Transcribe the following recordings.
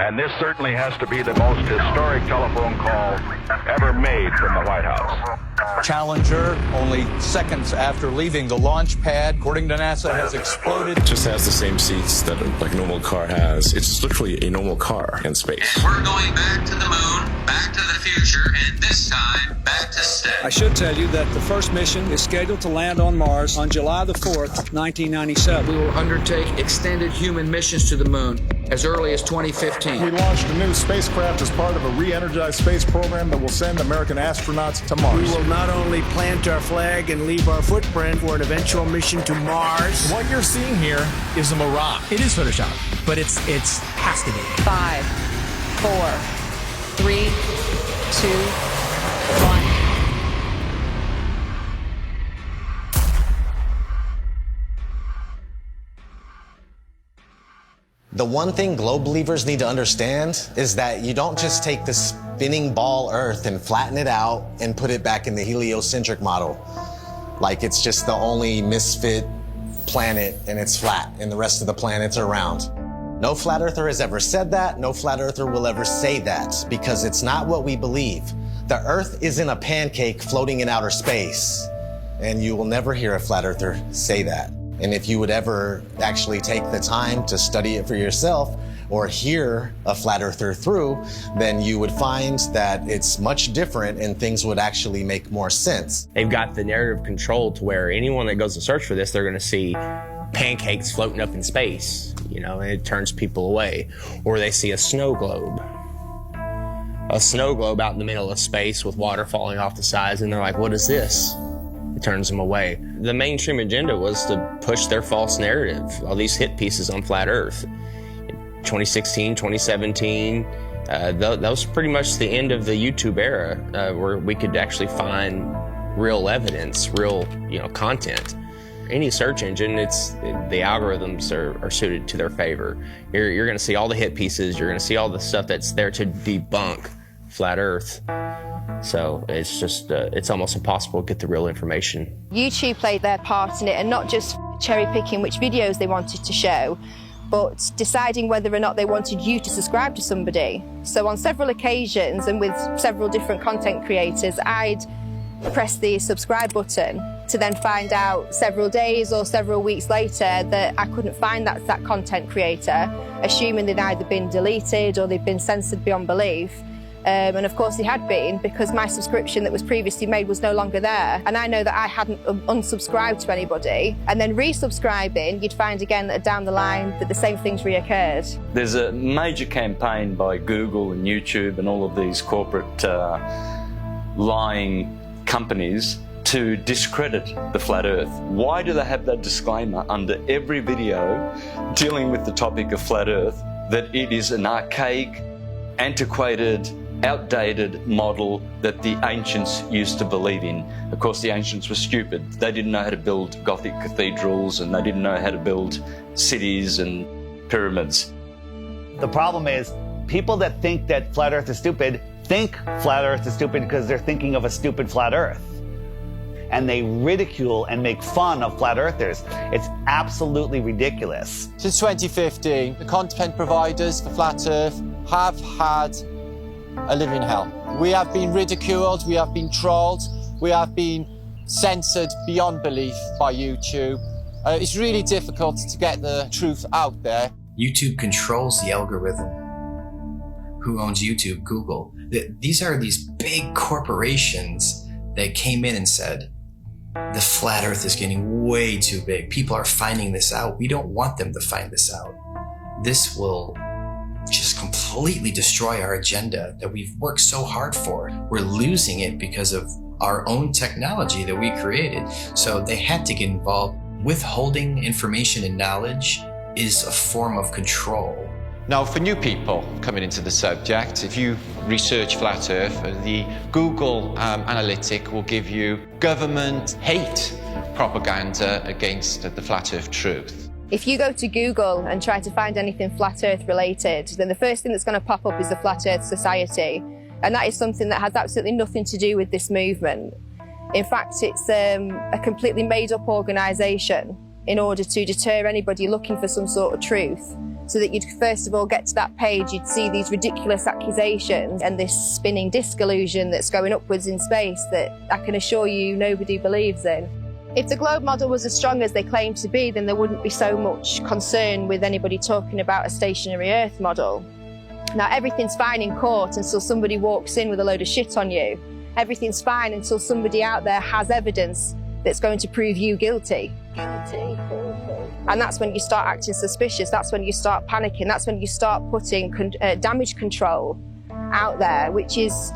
And this certainly has to be the most historic telephone call ever made from the White House. Challenger, only seconds after leaving the launch pad, according to NASA, has exploded. It just has the same seats that a normal car has. It's literally a normal car in space. And we're going back to the moon, back to the future, and this time back to stay. I should tell you that the first mission is scheduled to land on Mars on July the 4th, 1997. We will undertake extended human missions to the moon as early as 2015. We launched a new spacecraft as part of a re-energized space program that will send American astronauts to Mars. We will not only plant our flag and leave our footprint for an eventual mission to Mars. What you're seeing here is a mirage. It is Photoshop, but it's has to be. 5, 4, 3, 2, 1. The one thing globe believers need to understand is that you don't just take the spinning ball Earth and flatten it out and put it back in the heliocentric model. Like it's just the only misfit planet and it's flat and the rest of the planets are round. No flat earther has ever said that. No flat earther will ever say that because it's not what we believe. The Earth isn't a pancake floating in outer space, and you will never hear a flat earther say that. And if you would ever actually take the time to study it for yourself or hear a flat earther through, then you would find that it's much different and things would actually make more sense. They've got the narrative control to where anyone that goes to search for this, they're going to see pancakes floating up in space, and it turns people away. Or they see a snow globe out in the middle of space with water falling off the sides, and they're like, what is this? It turns them away. The mainstream agenda was to push their false narrative, all these hit pieces on flat Earth. 2016, 2017, that was pretty much the end of the YouTube era, where we could actually find real evidence, real content. Any search engine, the algorithms are suited to their favor. You're going to see all the hit pieces. You're going to see all the stuff that's there to debunk flat Earth. So it's just, it's almost impossible to get the real information. YouTube played their part in it, and not just cherry picking which videos they wanted to show, but deciding whether or not they wanted you to subscribe to somebody. So on several occasions and with several different content creators, I'd press the subscribe button to then find out several days or several weeks later that I couldn't find that content creator, assuming they'd either been deleted or they'd been censored beyond belief. And of course they had been, because my subscription that was previously made was no longer there. And I know that I hadn't unsubscribed to anybody. And then resubscribing, you'd find again that down the line that the same things reoccurred. There's a major campaign by Google and YouTube and all of these corporate lying companies to discredit the flat Earth. Why do they have that disclaimer under every video dealing with the topic of flat Earth, that it is an archaic, antiquated, outdated model that the ancients used to believe in? Of course, the ancients were stupid. They didn't know how to build Gothic cathedrals, and they didn't know how to build cities and pyramids. The problem is, people that think that flat Earth is stupid think flat Earth is stupid because they're thinking of a stupid flat Earth. And they ridicule and make fun of flat earthers. It's absolutely ridiculous. Since 2015, the content providers for flat Earth have had a living hell. We have been ridiculed, we have been trolled, we have been censored beyond belief by YouTube. It's really difficult to get the truth out there. YouTube controls the algorithm. Who owns YouTube? Google. These are these big corporations that came in and said, the flat Earth is getting way too big. People are finding this out. We don't want them to find this out. This will just completely destroy our agenda that we've worked so hard for. We're losing it because of our own technology that we created. So they had to get involved. Withholding information and knowledge is a form of control. Now, for new people coming into the subject, if you research flat Earth, the Google analytic will give you government hate propaganda against the flat Earth truth. If you go to Google and try to find anything flat Earth related, then the first thing that's going to pop up is the Flat Earth Society. And that is something that has absolutely nothing to do with this movement. In fact, it's a completely made-up organisation in order to deter anybody looking for some sort of truth. so that you'd first of all get to that page, you'd see these ridiculous accusations and this spinning disc illusion that's going upwards in space that I can assure you nobody believes in. If the globe model was as strong as they claim to be, then there wouldn't be so much concern with anybody talking about a stationary Earth model. Now, everything's fine in court until somebody walks in with a load of shit on you. Everything's fine until somebody out there has evidence that's going to prove you guilty. And that's when you start acting suspicious. That's when you start panicking. That's when you start putting damage control out there, which is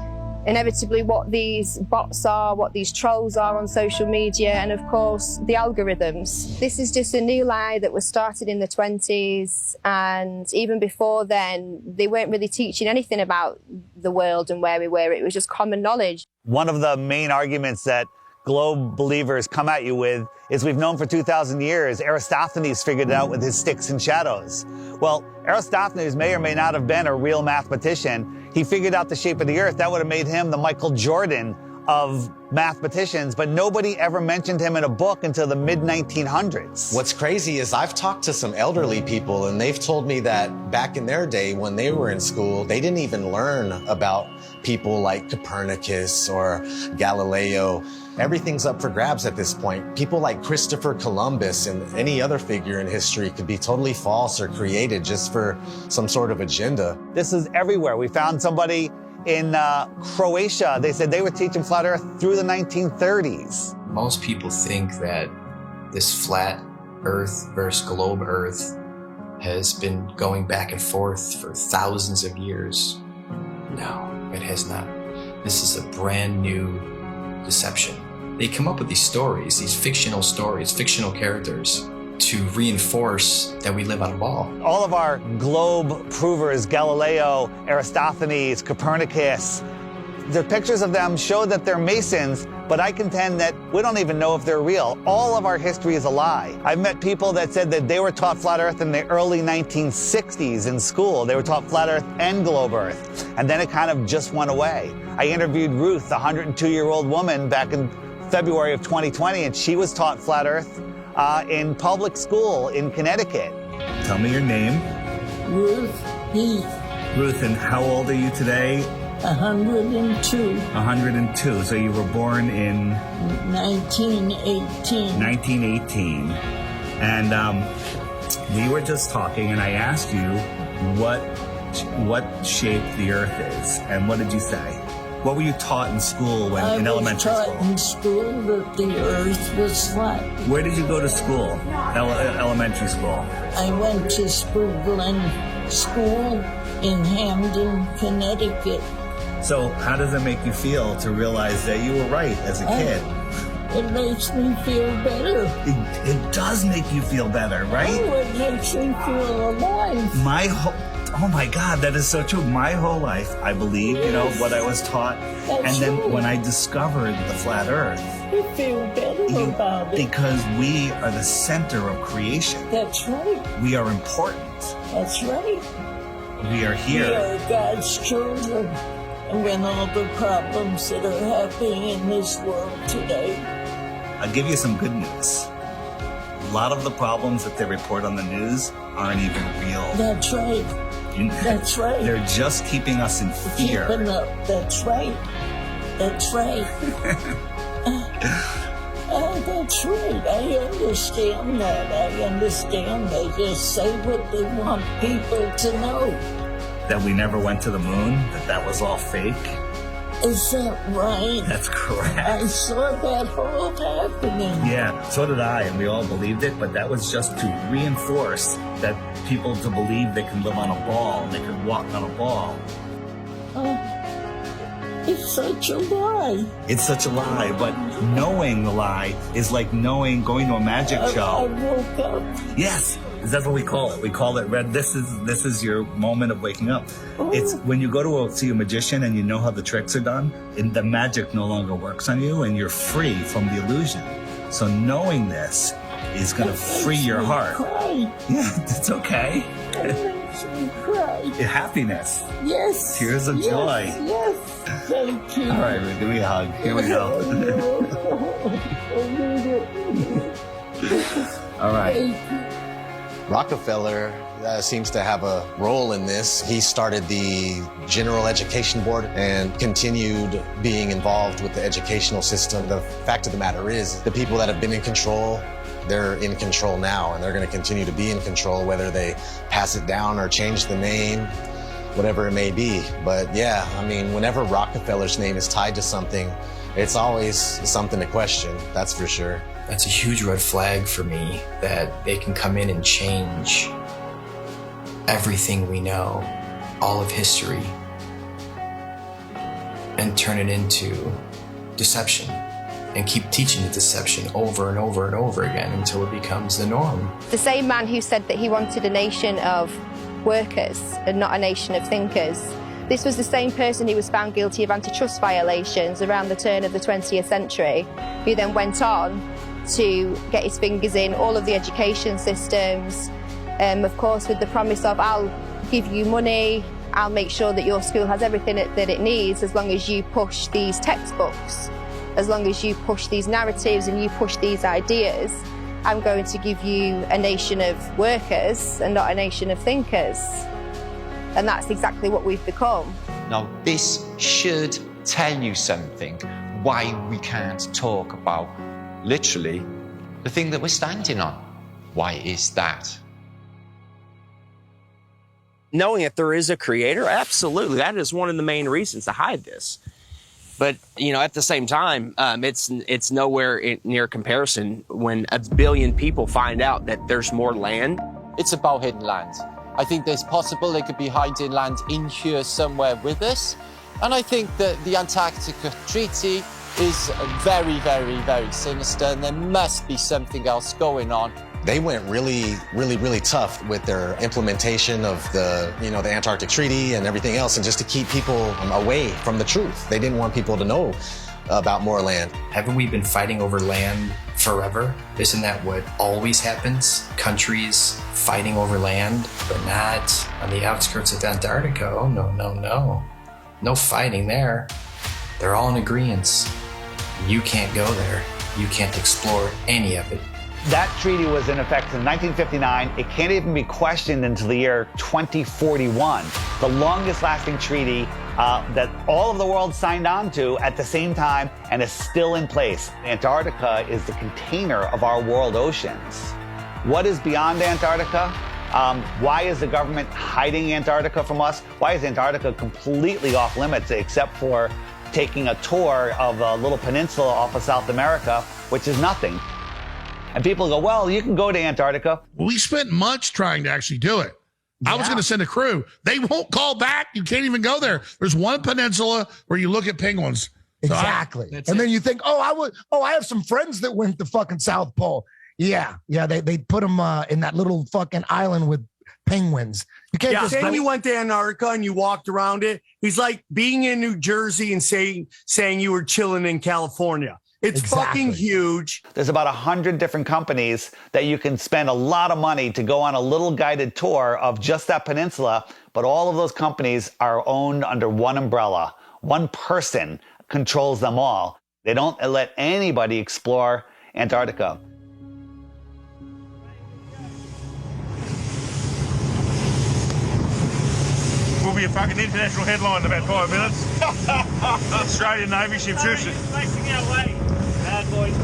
inevitably what these bots are, what these trolls are on social media, and of course the algorithms. This is just a new lie that was started in the 20s, and even before then they weren't really teaching anything about the world and where we were. It was just common knowledge. One of the main arguments that globe believers come at you with is we've known for 2,000 years. Aristophanes figured it out with his sticks and shadows. Well, Aristophanes may or may not have been a real mathematician. He figured out the shape of the earth. That would have made him the Michael Jordan of mathematicians, but nobody ever mentioned him in a book until the mid-1900s. What's crazy is I've talked to some elderly people, and they've told me that back in their day when they were in school, they didn't even learn about people like Copernicus or Galileo. Everything's up for grabs at this point. People like Christopher Columbus and any other figure in history could be totally false or created just for some sort of agenda. This is everywhere. We found somebody in Croatia. They said they were teaching flat earth through the 1930s. Most people think that this flat earth versus globe earth has been going back and forth for thousands of years. No, it has not. This is a brand new deception. They come up with these stories, these fictional stories, fictional characters, to reinforce that we live on a ball. All of our globe provers, Galileo, Aristophanes, Copernicus, the pictures of them show that they're Masons, but I contend that we don't even know if they're real. All of our history is a lie. I've met people that said that they were taught flat earth in the early 1960s in school. They were taught flat earth and globe earth, and then it kind of just went away. I interviewed Ruth, a 102-year-old woman, back in February of 2020, and she was taught flat earth in public school in Connecticut. Tell me your name. Ruth Heath. Ruth, and how old are you today? 102. 102. So you were born in 1918. 1918. And we were just talking, and I asked you what shape the Earth is, and what did you say? What were you taught in school in elementary school? I was taught in school that the Earth was flat. Where did you go to school? Elementary school? I went to Spruglin School in Hamden, Connecticut. So how does it make you feel to realize that you were right as a kid? It makes me feel better. It does make you feel better, right? Oh, it makes me feel alive. Oh my God, that is so true. My whole life, I believed, what I was taught. That's and then right. when I discovered the flat earth, you feel better about it. Because we are the center of creation. That's right. We are important. That's right. We are here. We are God's children. And when all the problems that are happening in this world today. I'll give you some good news. A lot of the problems that they report on the news aren't even real. That's right. That's right. They're just keeping us in fear. Keeping up. That's right. That's right. That's right. I understand that. I understand. They just say what they want people to know. That we never went to the moon? That was all fake? Is that right? That's correct. I saw that all happening. Yeah, so did I, and we all believed it, but that was just to reinforce that people to believe they can live on a ball, they can walk on a ball. It's such a lie. It's such a lie, but knowing the lie is like going to a magic show. I woke up. Yes, that's what we call it. We call it red. This is your moment of waking up. It's when you go to see a magician and you know how the tricks are done, and the magic no longer works on you, and you're free from the illusion. So knowing this is going to free your heart. Cry. Yeah, it's okay. It makes me cry. Happiness. Yes. Tears of joy. Yes. Thank you. All right, Ruth, give me a hug. Here we go. I need it. All right. Rockefeller seems to have a role in this. He started the General Education Board and continued being involved with the educational system. The fact of the matter is, the people that have been in control, they're in control now, and they're going to continue to be in control, whether they pass it down or change the name, whatever it may be. But yeah, I mean, whenever Rockefeller's name is tied to something, it's always something to question, that's for sure. That's a huge red flag for me, that they can come in and change everything we know, all of history, and turn it into deception, and keep teaching the deception over and over and over again until it becomes the norm. The same man who said that he wanted a nation of workers and not a nation of thinkers. This was the same person who was found guilty of antitrust violations around the turn of the 20th century, who then went on to get his fingers in all of the education systems, of course with the promise of, I'll give you money, I'll make sure that your school has everything that it needs as long as you push these textbooks, as long as you push these narratives and you push these ideas. I'm going to give you a nation of workers and not a nation of thinkers. And that's exactly what we've become. Now, this should tell you something, why we can't talk about literally the thing that we're standing on. Why is that? Knowing that there is a creator, absolutely, that is one of the main reasons to hide this. But, you know, at the same time, it's nowhere near comparison when 1 billion people find out that there's more land. It's about hidden land. I think there's possible they could be hiding land in here somewhere with us. And I think that the Antarctica Treaty is very, very, very sinister, and there must be something else going on. They went really tough with their implementation of the Antarctic Treaty and everything else, and just to keep people away from the truth. They didn't want people to know about more land. Haven't we been fighting over land forever? Isn't that what always happens? Countries fighting over land, but not on the outskirts of Antarctica. Oh, no. No fighting there. They're all in agreement. You can't go there. You can't explore any of it. That treaty was in effect in 1959. It can't even be questioned until the year 2041. The longest lasting treaty that all of the world signed on to at the same time and is still in place. Antarctica is the container of our world oceans. What is beyond Antarctica? Why is the government hiding Antarctica from us? Why is Antarctica completely off limits except for taking a tour of a little peninsula off of South America, which is nothing? And people go, well, you can go to Antarctica. We spent months trying to actually do it. Yeah. I was going to send a crew. They won't call back. You can't even go there. There's one peninsula where you look at penguins. Exactly. Then you think, I have some friends that went to fucking South Pole. Yeah. They put them in that little fucking island with penguins. You can't just saying you went to Antarctica and you walked around it. He's like being in New Jersey and saying you were chilling in California. It's fucking huge. There's about 100 different companies that you can spend a lot of money to go on a little guided tour of just that peninsula, but all of those companies are owned under one umbrella. One person controls them all. They don't let anybody explore Antarctica. Will be a fucking international headline in about 5 minutes. Australian Navy ship shoots it. Facing our way. Bad boys,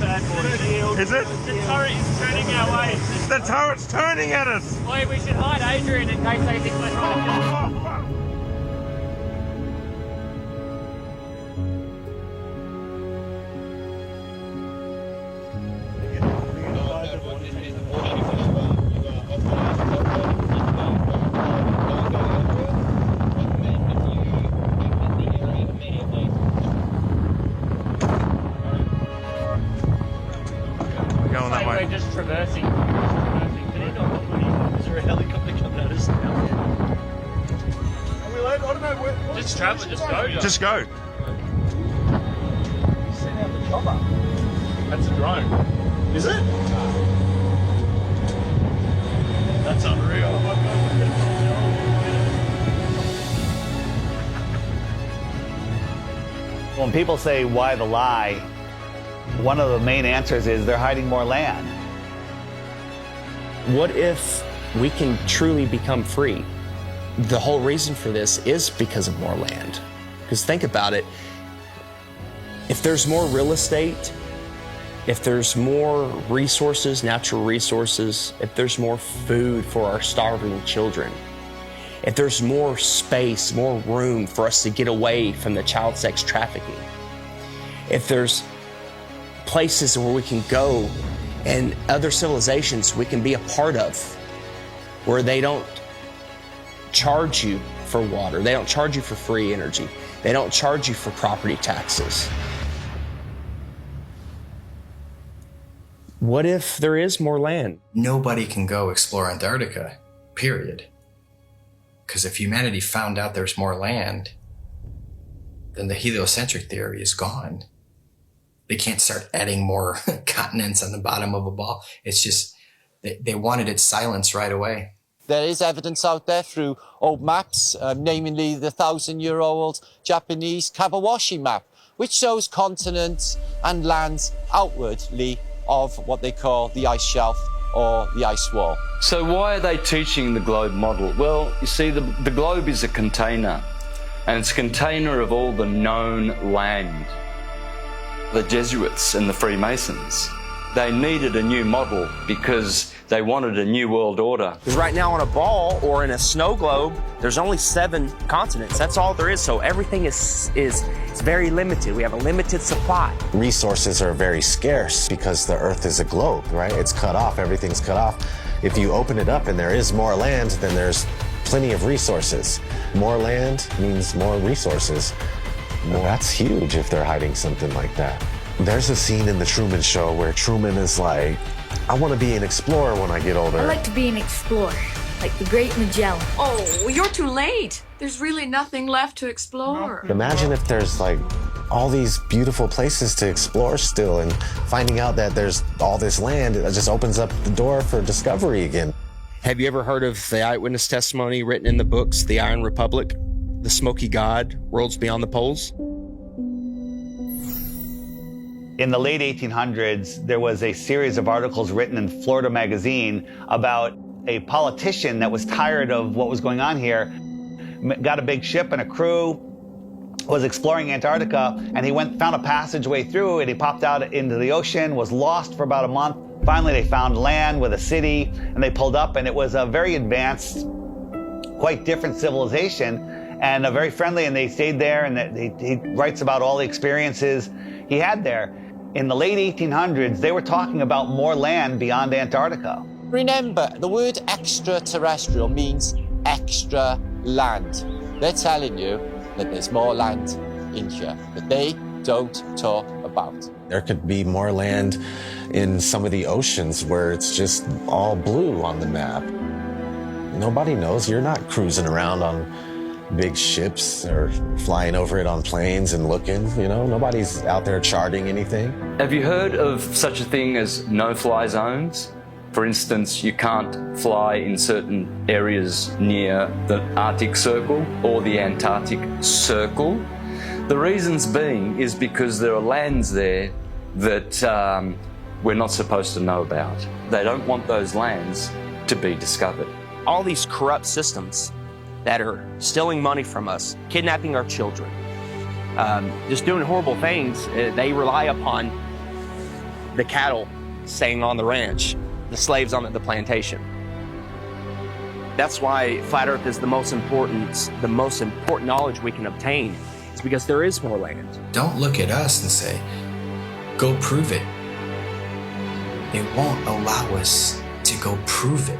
yield. Is it? The turret is turning our way. The turret's turning at us. Boy, we should hide Adrian in case they think we're trying to kill him. We're just traversing. Is there a helicopter coming at us now? Are we late? I don't know. Just travel, just go. Just go. Send out the chopper. That's a drone. Is it? That's unreal. When people say, why the lie? One of the main answers is they're hiding more land. What if we can truly become free. The whole reason for this is because of more land. Because think about it, if there's more real estate, if there's more resources, natural resources, if there's more food for our starving children, if there's more space, more room for us to get away from the child sex trafficking, if there's places where we can go and other civilizations we can be a part of, where they don't charge you for water, they don't charge you for free energy, they don't charge you for property taxes. What if there is more land? Nobody can go explore Antarctica, period. Because if humanity found out there's more land, then the heliocentric theory is gone. They can't start adding more continents on the bottom of a ball. It's just, they wanted it silenced right away. There is evidence out there through old maps, namely the 1,000-year-old Japanese Kawabashi map, which shows continents and lands outwardly of what they call the ice shelf or the ice wall. So why are they teaching the globe model? Well, you see, the globe is a container, and it's a container of all the known land. The Jesuits and the Freemasons, they needed a new model because they wanted a new world order. Because right now on a ball or in a snow globe, there's only 7 continents. That's all there is. So everything is very limited. We have a limited supply. Resources are very scarce because the Earth is a globe, right? It's cut off, everything's cut off. If you open it up and there is more land, then there's plenty of resources. More land means more resources. Well, that's huge if they're hiding something like that. There's a scene in The Truman Show where Truman is like, I want to be an explorer when I get older. I like to be an explorer, like the Great Magellan. Oh, you're too late. There's really nothing left to explore. Imagine if there's like all these beautiful places to explore still, and finding out that there's all this land, it just opens up the door for discovery again. Have you ever heard of the eyewitness testimony written in the books, The Iron Republic, The Smoky God, Worlds Beyond the Poles? In the late 1800s, there was a series of articles written in Florida Magazine about a politician that was tired of what was going on here, got a big ship and a crew, was exploring Antarctica, and he found a passageway through, and he popped out into the ocean, was lost for about a month. Finally, they found land with a city, and they pulled up, and it was a very advanced, quite different civilization, and very friendly, and they stayed there, and he writes about all the experiences he had there. In the late 1800s, they were talking about more land beyond Antarctica. Remember, the word extraterrestrial means extra land. They're telling you that there's more land in here that they don't talk about. There could be more land in some of the oceans where it's just all blue on the map. Nobody knows. You're not cruising around on big ships or flying over it on planes and looking, you know, nobody's out there charting anything. Have you heard of such a thing as no-fly zones? For instance, you can't fly in certain areas near the Arctic Circle or the Antarctic Circle. The reasons being is because there are lands there that we're not supposed to know about. They don't want those lands to be discovered. All these corrupt systems that are stealing money from us, kidnapping our children, just doing horrible things. They rely upon the cattle staying on the ranch, the slaves on the plantation. That's why Flat Earth is the most important knowledge we can obtain, is because there is more land. Don't look at us and say, go prove it. They won't allow us to go prove it.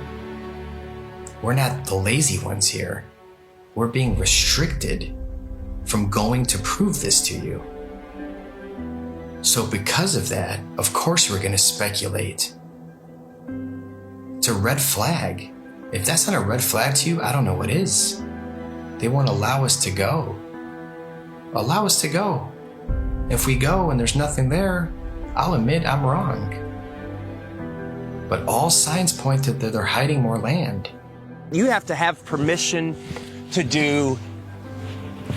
We're not the lazy ones here. We're being restricted from going to prove this to you. So because of that, of course we're going to speculate. It's a red flag. If that's not a red flag to you, I don't know what is. They won't allow us to go. Allow us to go. If we go and there's nothing there, I'll admit I'm wrong. But all signs point to that they're hiding more land. You have to have permission to do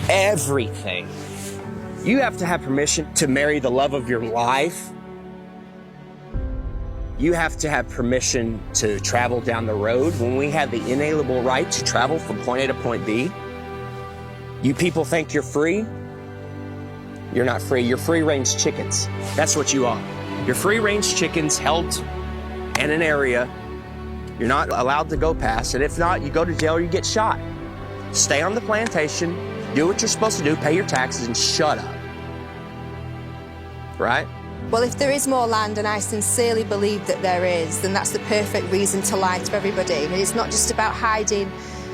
everything. You have to have permission to marry the love of your life. You have to have permission to travel down the road. When we have the inalienable right to travel from point A to point B, you people think you're free? You're not free. You're free-range chickens. That's what you are. You're free-range chickens held in an area you're not allowed to go past, and if not, you go to jail or you get shot. Stay on the plantation, do what you're supposed to do, pay your taxes, and shut up. Right? Well, if there is more land, and I sincerely believe that there is, then that's the perfect reason to lie to everybody. And it's not just about hiding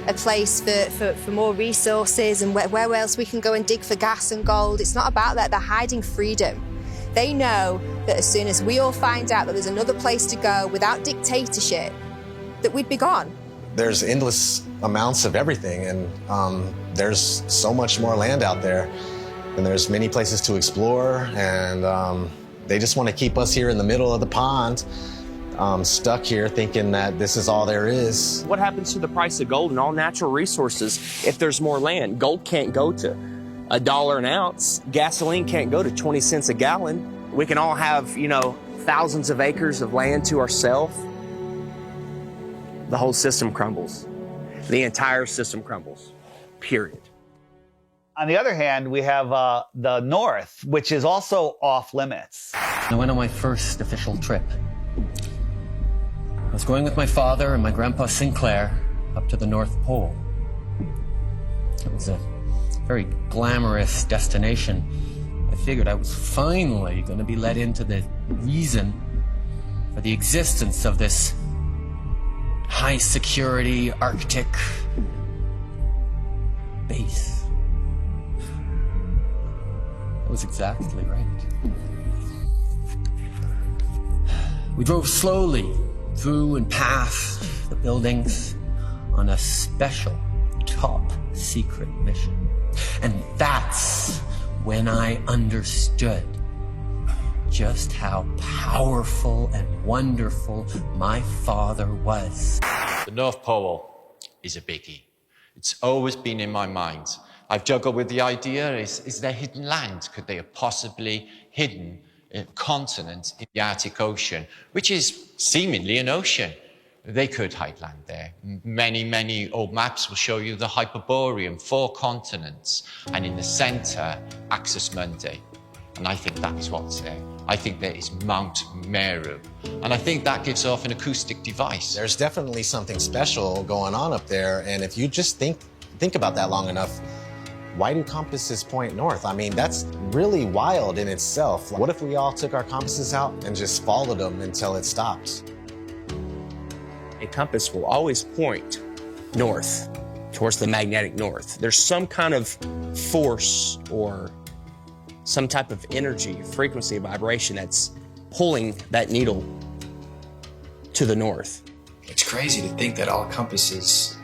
a place for more resources and where else we can go and dig for gas and gold. It's not about that. They're hiding freedom. They know that as soon as we all find out that there's another place to go without dictatorship, that we'd be gone. There's endless amounts of everything, and there's so much more land out there, and there's many places to explore, and they just want to keep us here in the middle of the pond, stuck here thinking that this is all there is. What happens to the price of gold and all natural resources if there's more land? Gold can't go to $1 an ounce. Gasoline can't go to 20 cents a gallon. We can all have, you know, thousands of acres of land to ourselves. The whole system crumbles. The entire system crumbles, period. On the other hand, we have the North, which is also off limits. I went on my first official trip. I was going with my father and my grandpa Sinclair up to the North Pole. It was a very glamorous destination. I figured I was finally going to be let into the reason for the existence of this high security Arctic base. That was exactly right. We drove slowly through and past the buildings on a special top secret mission. And that's when I understood just how powerful and wonderful my father was. The North Pole is a biggie. It's always been in my mind. I've juggled with the idea, is there hidden land? Could they have possibly hidden a continent in the Arctic Ocean, which is seemingly an ocean? They could hide land there. Many old maps will show you the Hyperborean, 4 continents, and in the center, Axis Mundi. And I think that is what's there. I think there is Mount Meru. And I think that gives off an acoustic device. There's definitely something special going on up there, and if you just think about that long enough, why do compasses point north? I mean, that's really wild in itself. What if we all took our compasses out and just followed them until it stops? A compass will always point north, towards the magnetic north. There's some kind of force or some type of energy, frequency, vibration that's pulling that needle to the north. It's crazy to think that all compasses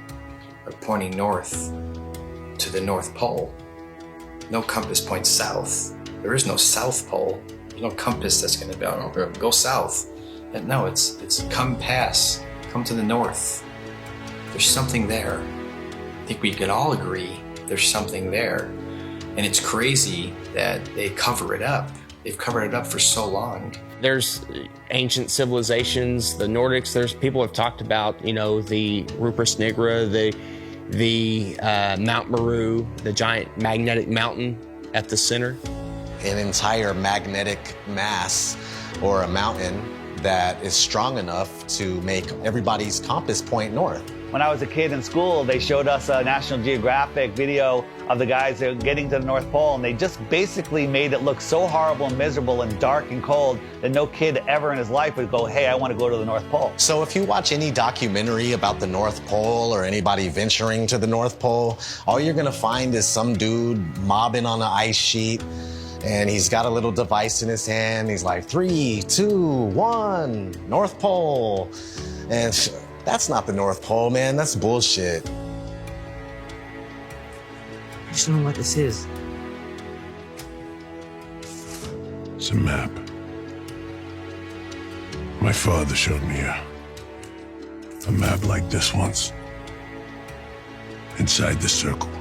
are pointing north to the North Pole. No compass points south. There is no South Pole. There's no compass that's going to go south. And no, it's come to the north. There's something there. I think we can all agree there's something there. And it's crazy that they cover it up. They've covered it up for so long. There's ancient civilizations, the Nordics, there's people have talked about, you know, the Rupert Nigra, the Mount Meru, the giant magnetic mountain at the center. An entire magnetic mass or a mountain that is strong enough to make everybody's compass point north. When I was a kid in school, they showed us a National Geographic video of the guys that were getting to the North Pole, and they just basically made it look so horrible and miserable and dark and cold that no kid ever in his life would go, hey, I want to go to the North Pole. So if you watch any documentary about the North Pole or anybody venturing to the North Pole, all you're gonna find is some dude mobbing on an ice sheet, and he's got a little device in his hand. He's like, 3, 2, 1, North Pole. And that's not the North Pole, man. That's bullshit. I just don't know what this is. It's a map. My father showed me a map like this once. Inside the circle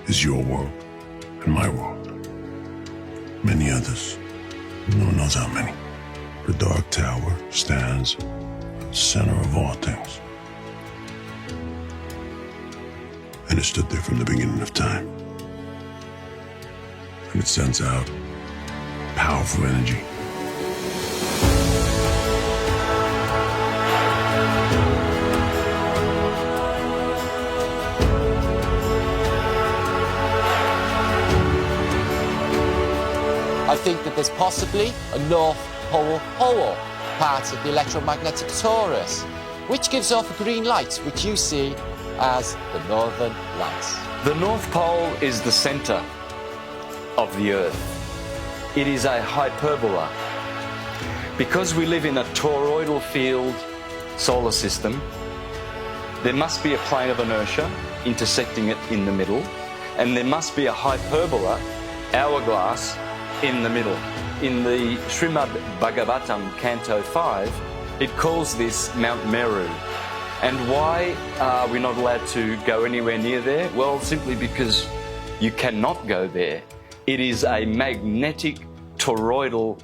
is your world and my world. Many others. No one knows how many. The dark tower stands at the center of all things. And it stood there from the beginning of time. And it sends out powerful energy. I think that there's possibly a North Pole hole part of the electromagnetic torus, which gives off a green light, which you see as the Northern Lights. The North Pole is the center of the Earth. It is a hyperbola. Because we live in a toroidal field solar system, there must be a plane of inertia intersecting it in the middle, and there must be a hyperbola, hourglass, in the middle. In the Srimad Bhagavatam, Canto 5, it calls this Mount Meru. And why are we not allowed to go anywhere near there? Well, simply because you cannot go there. It is a magnetic toroidal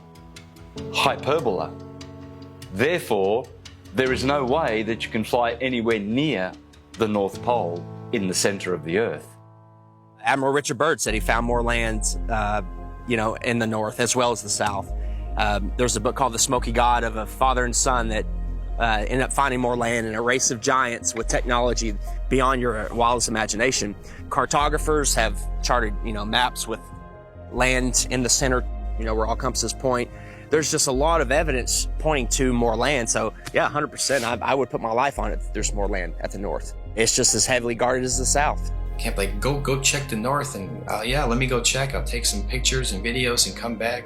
hyperbola. Therefore, there is no way that you can fly anywhere near the North Pole in the center of the Earth. Admiral Richard Byrd said he found more land, in the north as well as the south. There's a book called The Smoky God of a father and son that ended up finding more land in a race of giants with technology beyond your wildest imagination. Cartographers have charted, maps with land in the center, where all compasses point. There's just a lot of evidence pointing to more land. So yeah, 100%, I would put my life on it that there's more land at the north. It's just as heavily guarded as the south. Can't like go check the north and yeah, let me go check. I'll take some pictures and videos and come back.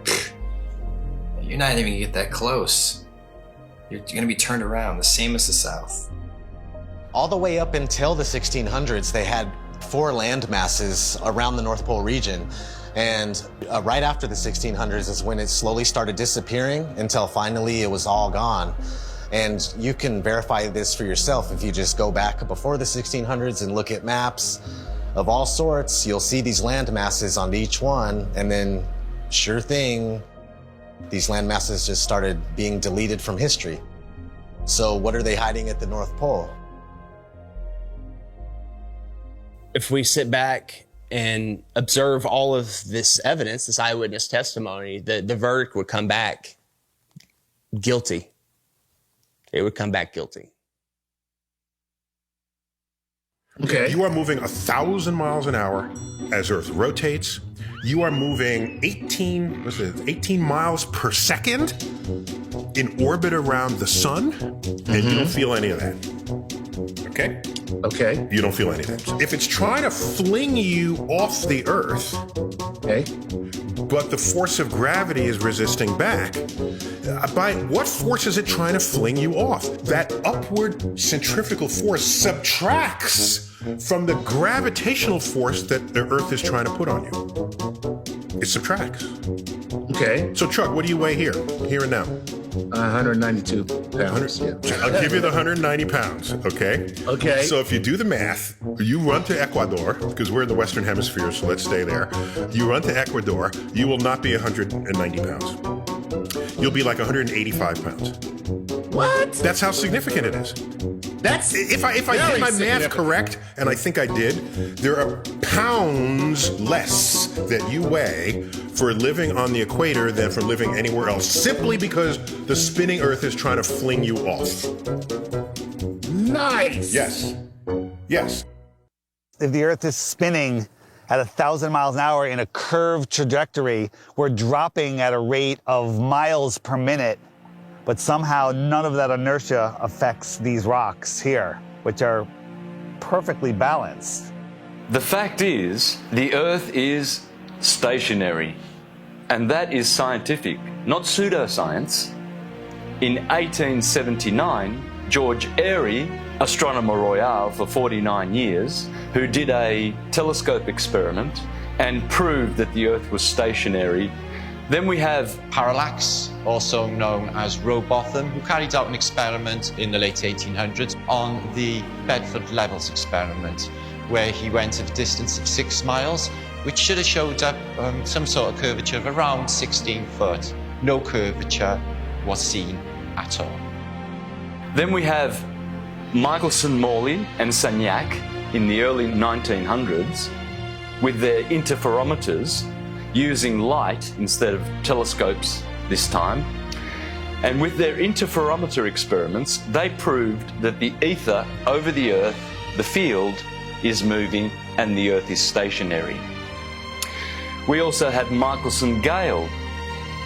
You're not even gonna get that close. You're gonna be turned around, the same as the south. All the way up until the 1600s, they had 4 land masses around the North Pole region. And right after the 1600s is when it slowly started disappearing until finally it was all gone. And you can verify this for yourself if you just go back before the 1600s and look at maps of all sorts. You'll see these land masses on each one, and then sure thing, these land masses just started being deleted from history. So what are they hiding at the North Pole? If we sit back and observe all of this evidence, this eyewitness testimony, the verdict would come back guilty. It would come back guilty. Okay. You are moving 1,000 miles an hour as Earth rotates. You are moving 18 miles per second in orbit around the sun, and you don't feel any of that. Okay? Okay. You don't feel any of that. If it's trying to fling you off the Earth, okay, but the force of gravity is resisting back, by what force is it trying to fling you off? That upward centrifugal force subtracts from the gravitational force that the Earth is trying to put on you. It subtracts. Okay. So, Chuck, what do you weigh here and now? 192 pounds. Yeah. I'll give you the 190 pounds, okay? Okay. So if you do the math, you run to Ecuador, because we're in the Western Hemisphere, so let's stay there. You run to Ecuador, you will not be 190 pounds. You'll be like 185 pounds. What? That's how significant it is. That's if I did my math correct, and I think I did, there are pounds less that you weigh for living on the equator than for living anywhere else, simply because the spinning Earth is trying to fling you off. Nice. Yes. Yes. If the Earth is spinning at 1,000 miles an hour in a curved trajectory, we're dropping at a rate of miles per minute. But somehow none of that inertia affects these rocks here, which are perfectly balanced. The fact is, the Earth is stationary, and that is scientific, not pseudoscience. In 1879, George Airy, astronomer royal for 49 years, who did a telescope experiment and proved that the Earth was stationary. Then we have Parallax, also known as Rowbotham, who carried out an experiment in the late 1800s on the Bedford Levels experiment, where he went at a distance of 6 miles, which should have showed up some sort of curvature of around 16 foot. No curvature was seen at all. Then we have Michelson, Morley and Sagnac in the early 1900s with their interferometers using light instead of telescopes this time. And with their interferometer experiments, they proved that the ether over the Earth, the field, is moving and the Earth is stationary. We also had Michelson Gale.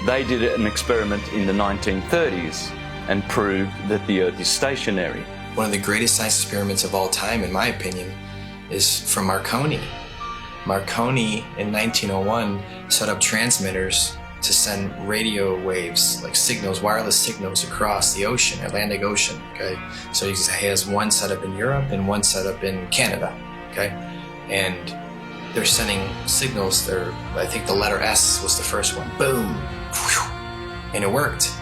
They did an experiment in the 1930s and proved that the Earth is stationary. One of the greatest science experiments of all time, in my opinion, is from Marconi. Marconi in 1901 set up transmitters to send radio waves, like signals, wireless signals across the ocean, Atlantic Ocean, okay? So he has one set up in Europe and one set up in Canada, okay? And they're sending signals, I think the letter S was the first one, boom, and it worked.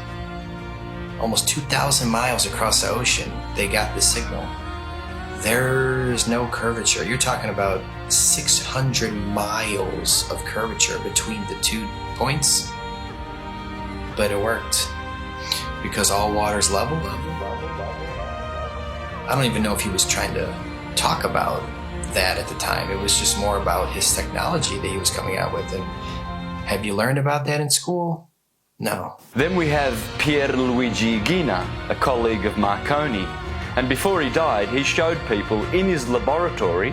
Almost 2,000 miles across the ocean, they got the signal. There's no curvature. You're talking about 600 miles of curvature between the 2 points, but it worked because all water's level. I don't even know if he was trying to talk about that at the time. It was just more about his technology that he was coming out with. And have you learned about that in school? No. Then we have Pierluigi Ghina, a colleague of Marconi, and before he died, he showed people in his laboratory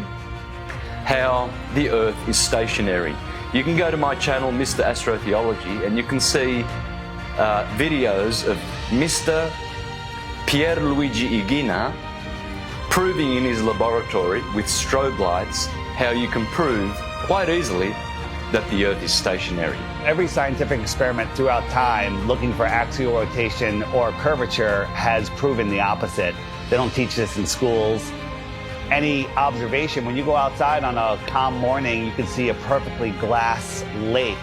how the Earth is stationary. You can go to my channel, Mr. Astrotheology, and you can see videos of Mr. Pierluigi Ghina proving in his laboratory with strobe lights how you can prove quite easily that the Earth is stationary. Every scientific experiment throughout time looking for axial rotation or curvature has proven the opposite. They don't teach this in schools. Any observation, when you go outside on a calm morning, you can see a perfectly glass lake.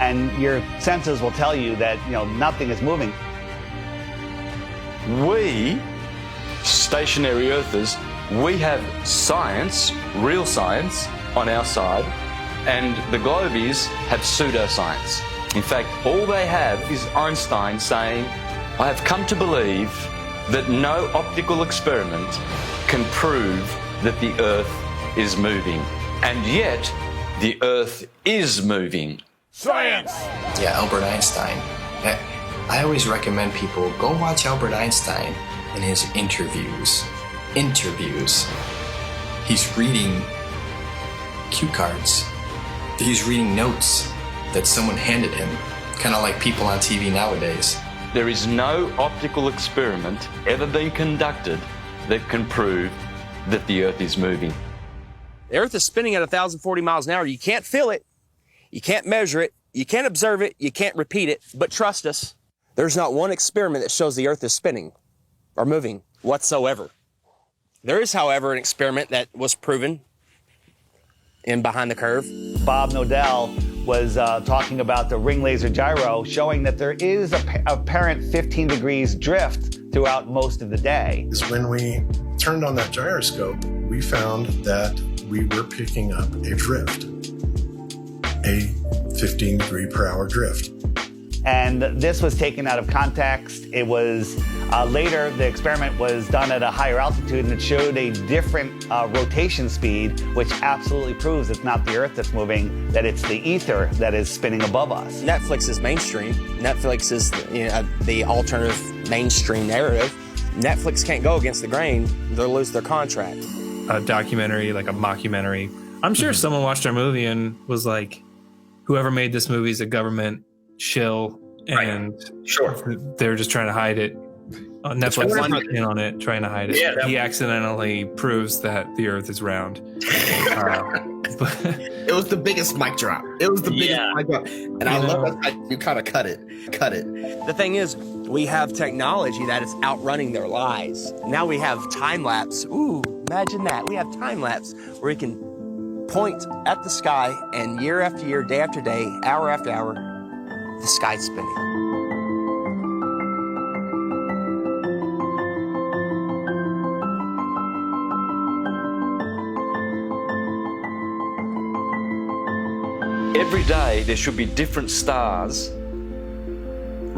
And your senses will tell you that, nothing is moving. We, stationary Earthers, we have science, real science, on our side, and the Globies have pseudoscience. In fact, all they have is Einstein saying, "I have come to believe that no optical experiment can prove that the Earth is moving." And yet, the Earth is moving. Science! Yeah, Albert Einstein. I always recommend people go watch Albert Einstein in his interviews. He's reading cue cards. He's reading notes that someone handed him, kind of like people on TV nowadays. There is no optical experiment ever been conducted that can prove that the Earth is moving. The Earth is spinning at 1,040 miles an hour. You can't feel it. You can't measure it. You can't observe it. You can't repeat it. But trust us, there's not one experiment that shows the Earth is spinning or moving whatsoever. There is, however, an experiment that was proven in Behind the Curve. Bob Nodell was talking about the ring laser gyro, showing that there is a apparent 15 degrees drift throughout most of the day. When we turned on that gyroscope, we found that we were picking up a drift, a 15 degree per hour drift. And this was taken out of context. It was later, the experiment was done at a higher altitude and it showed a different rotation speed, which absolutely proves it's not the Earth that's moving, that it's the ether that is spinning above us. Netflix is mainstream. Netflix is the alternative mainstream narrative. Netflix can't go against the grain. They'll lose their contract. A documentary, like a mockumentary. I'm sure someone watched our movie and was like, whoever made this movie is a government shill, and they're just trying to hide it. Netflix is in on it, trying to hide it. Yeah, he accidentally proves that the Earth is round. It was the biggest mic drop. It was the biggest mic drop, and I love that you kind of cut it. The thing is, we have technology that is outrunning their lies. Now we have time lapse. Ooh, imagine that. We have time lapse where we can point at the sky, and year after year, day after day, hour after hour, the sky's spinning. Every day there should be different stars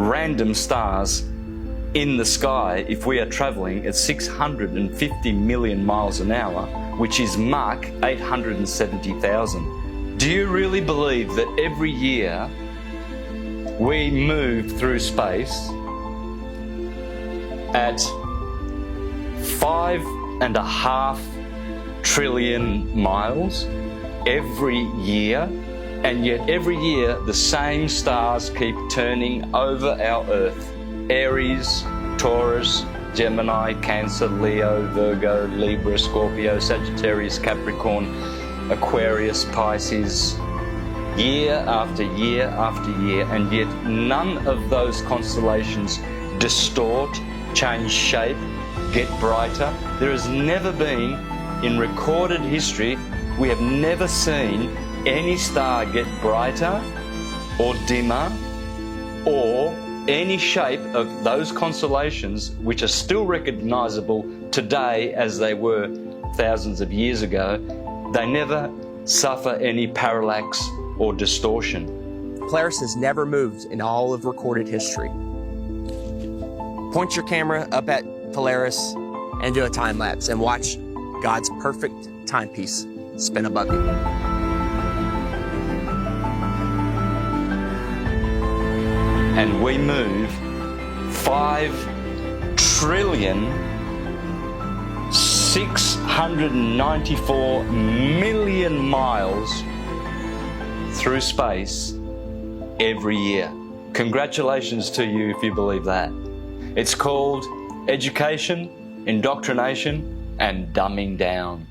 random stars in the sky if we are travelling at 650 million miles an hour, which is Mach 870,000. Do you really believe that every year we move through space at 5.5 trillion miles every year? And yet every year the same stars keep turning over our Earth. Aries, Taurus, Gemini, Cancer, Leo, Virgo, Libra, Scorpio, Sagittarius, Capricorn, Aquarius, Pisces, year after year after year, and yet none of those constellations distort, change shape, get brighter. There has never been, in recorded history, we have never seen any star get brighter or dimmer or any shape of those constellations which are still recognizable today as they were thousands of years ago. They never suffer any parallax or distortion. Polaris has never moved in all of recorded history. Point your camera up at Polaris and do a time lapse and watch God's perfect timepiece spin above you. And we move 5,694,000,000 miles through space every year. Congratulations to you if you believe that. It's called education, indoctrination, and dumbing down.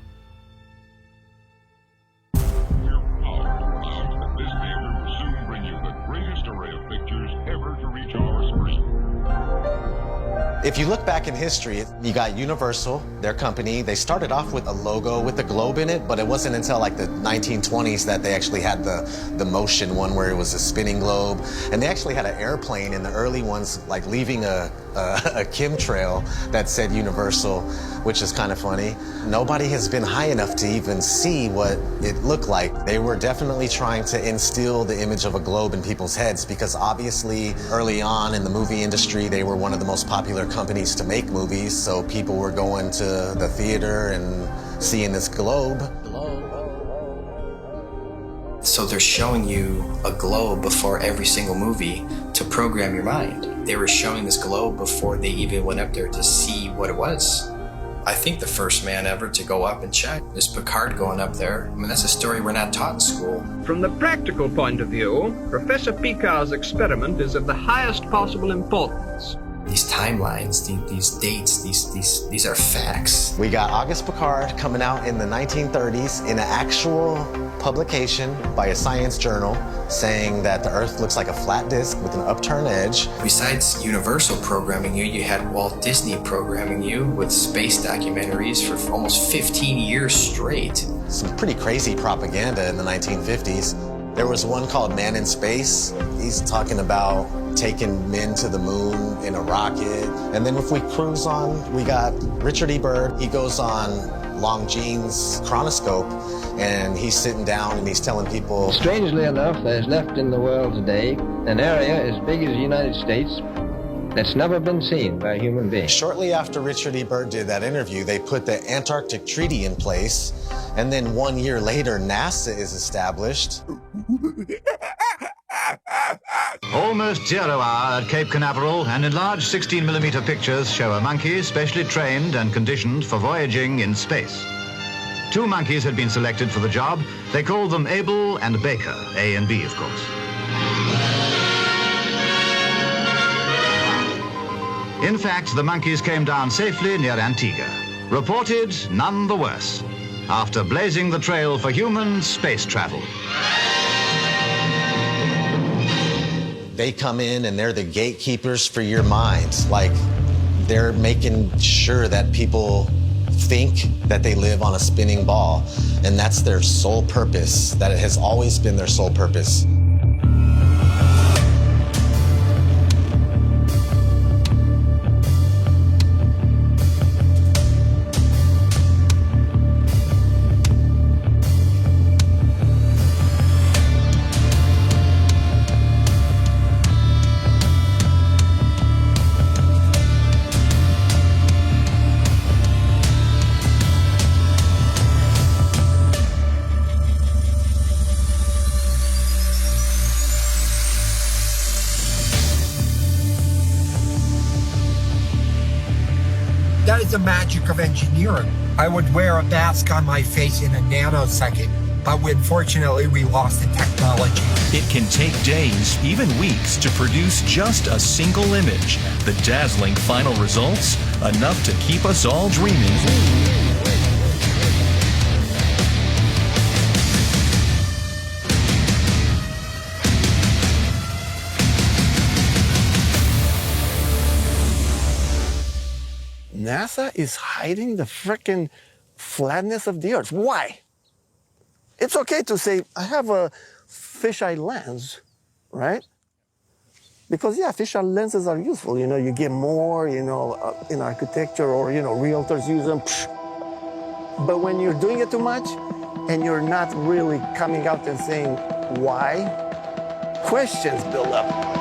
If you look back in history, you got Universal, their company. They started off with a logo with a globe in it, but it wasn't until like the 1920s that they actually had the motion one where it was a spinning globe. And they actually had an airplane in the early ones, like leaving a chemtrail that said Universal, which is kind of funny. Nobody has been high enough to even see what it looked like. They were definitely trying to instill the image of a globe in people's heads because obviously early on in the movie industry, they were one of the most popular companies to make movies, so people were going to the theater and seeing this globe. So they're showing you a globe before every single movie to program your mind. They were showing this globe before they even went up there to see what it was. I think the first man ever to go up and check is Picard going up there. I mean, that's a story we're not taught in school. From the practical point of view, Professor Picard's experiment is of the highest possible importance. These timelines, these dates, these are facts. We got Auguste Picard coming out in the 1930s in an actual publication by a science journal saying that the Earth looks like a flat disk with an upturned edge. Besides Universal programming you, you had Walt Disney programming you with space documentaries for almost 15 years straight. Some pretty crazy propaganda in the 1950s. There was one called Man in Space. He's talking about taking men to the moon in a rocket. And then if we cruise on, we got Richard E. Byrd. He goes on Longines chronoscope and he's sitting down and he's telling people. Strangely enough, there's left in the world today an area as big as the United States that's never been seen by a human being. Shortly after Richard E. Byrd did that interview, they put the Antarctic Treaty in place. And then 1 year later, NASA is established. Almost 0 hour at Cape Canaveral, and enlarged 16mm pictures show a monkey specially trained and conditioned for voyaging in space. 2 monkeys had been selected for the job. They called them Abel and Baker, A and B, of course. In fact, the monkeys came down safely near Antigua. Reported none the worse, after blazing the trail for human space travel. They come in and they're the gatekeepers for your mind. Like, they're making sure that people think that they live on a spinning ball, and that's their sole purpose, that it has always been their sole purpose. is the magic of engineering. I would wear a mask on my face in a nanosecond, but unfortunately we lost the technology. It can take days, even weeks, to produce just a single image. The dazzling final results, enough to keep us all dreaming. NASA is hiding the frickin' flatness of the Earth. Why? It's okay to say, I have a fisheye lens, right? Because, yeah, fisheye lenses are useful. You know, you get more, you know, in architecture or, you know, realtors use them. But when you're doing it too much and you're not really coming out and saying why, questions build up.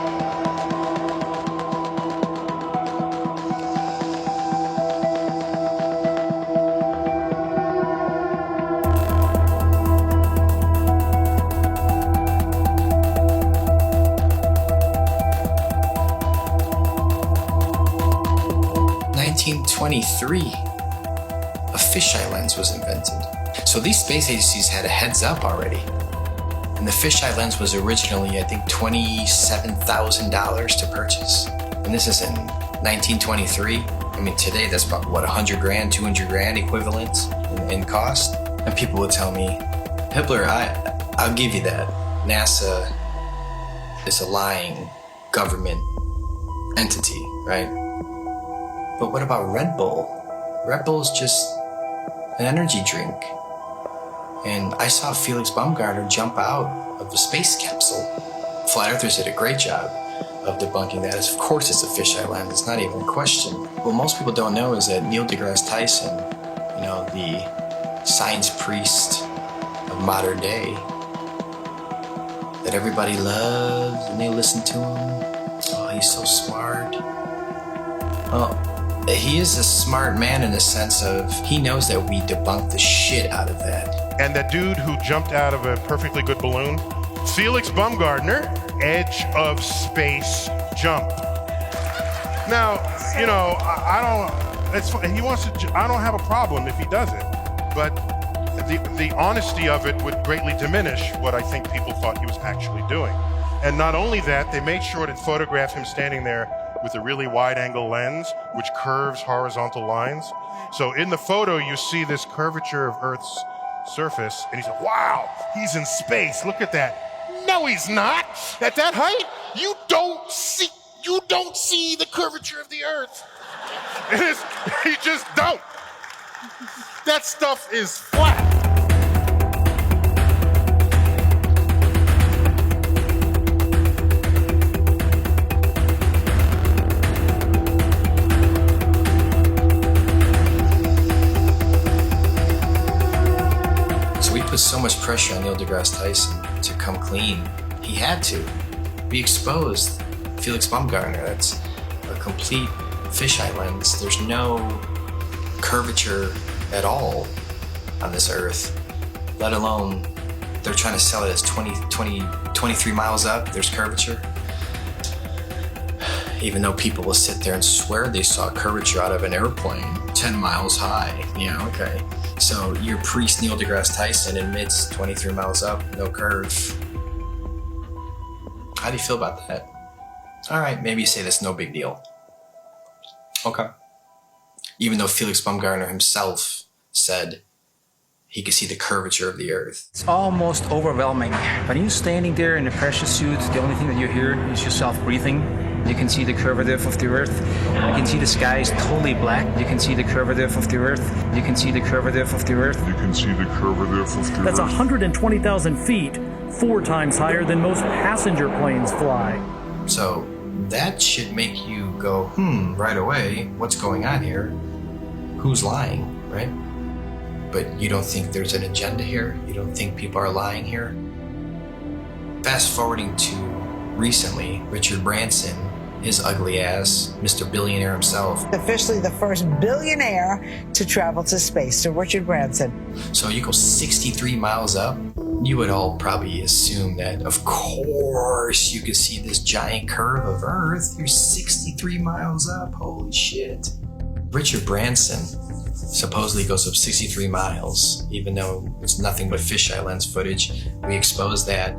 A fisheye lens was invented. So these space agencies had a heads up already. And the fisheye lens was originally, I think, $27,000 to purchase. And this is in 1923. I mean, today that's about, what, 100 grand, 200 grand equivalent in cost? And people would tell me, Hibbeler, I'll give you that. NASA is a lying government entity, right? But what about Red Bull? Red Bull's just an energy drink. And I saw Felix Baumgartner jump out of the space capsule. Flat Earthers did a great job of debunking that. Of course it's a fisheye lens, it's not even a question. What most people don't know is that Neil deGrasse Tyson, you know, the science priest of modern day, that everybody loves and they listen to him. Oh, he's so smart. Oh, he is a smart man in the sense of he knows that we debunked the shit out of that. And that dude who jumped out of a perfectly good balloon, Felix Baumgartner, edge of space jump. Now, you know, I don't. It's he wants to. I don't have a problem if he does it, but the honesty of it would greatly diminish what I think people thought he was actually doing. And not only that, they made sure to photograph him standing there with a really wide-angle lens, which curves horizontal lines. So in the photo, you see this curvature of Earth's surface, and he's like, wow, he's in space, look at that. No, he's not. At that height, you don't see the curvature of the Earth. You just don't. That stuff is flat. So much pressure on Neil deGrasse Tyson to come clean. He had to. We exposed Felix Baumgartner. That's a complete fisheye lens. There's no curvature at all on this Earth, let alone they're trying to sell it as 23 miles up, there's curvature. Even though people will sit there and swear they saw curvature out of an airplane 10 miles high. Yeah, okay. So your priest Neil deGrasse Tyson admits 23 miles up, no curve. How do you feel about that? All right, maybe you say that's no big deal. Okay. Even though Felix Baumgartner himself said he could see the curvature of the Earth. It's almost overwhelming. When you're standing there in a pressure suit, the only thing that you hear is yourself breathing. You can see the curvature of the Earth. You can see the sky is totally black. You can see the curvature of the Earth. You can see the curvature of the Earth. You can see the curvature of the Earth. That's 120,000 feet, 4 times higher than most passenger planes fly. So that should make you go, right away, what's going on here? Who's lying, right? But you don't think there's an agenda here? You don't think people are lying here? Fast forwarding to recently, Richard Branson, his ugly ass, Mr. Billionaire himself. Officially the first billionaire to travel to space, so Richard Branson. So you go 63 miles up, you would all probably assume that, of course, you could see this giant curve of Earth. You're 63 miles up, holy shit. Richard Branson supposedly goes up 63 miles, even though it's nothing but fisheye lens footage. We exposed that.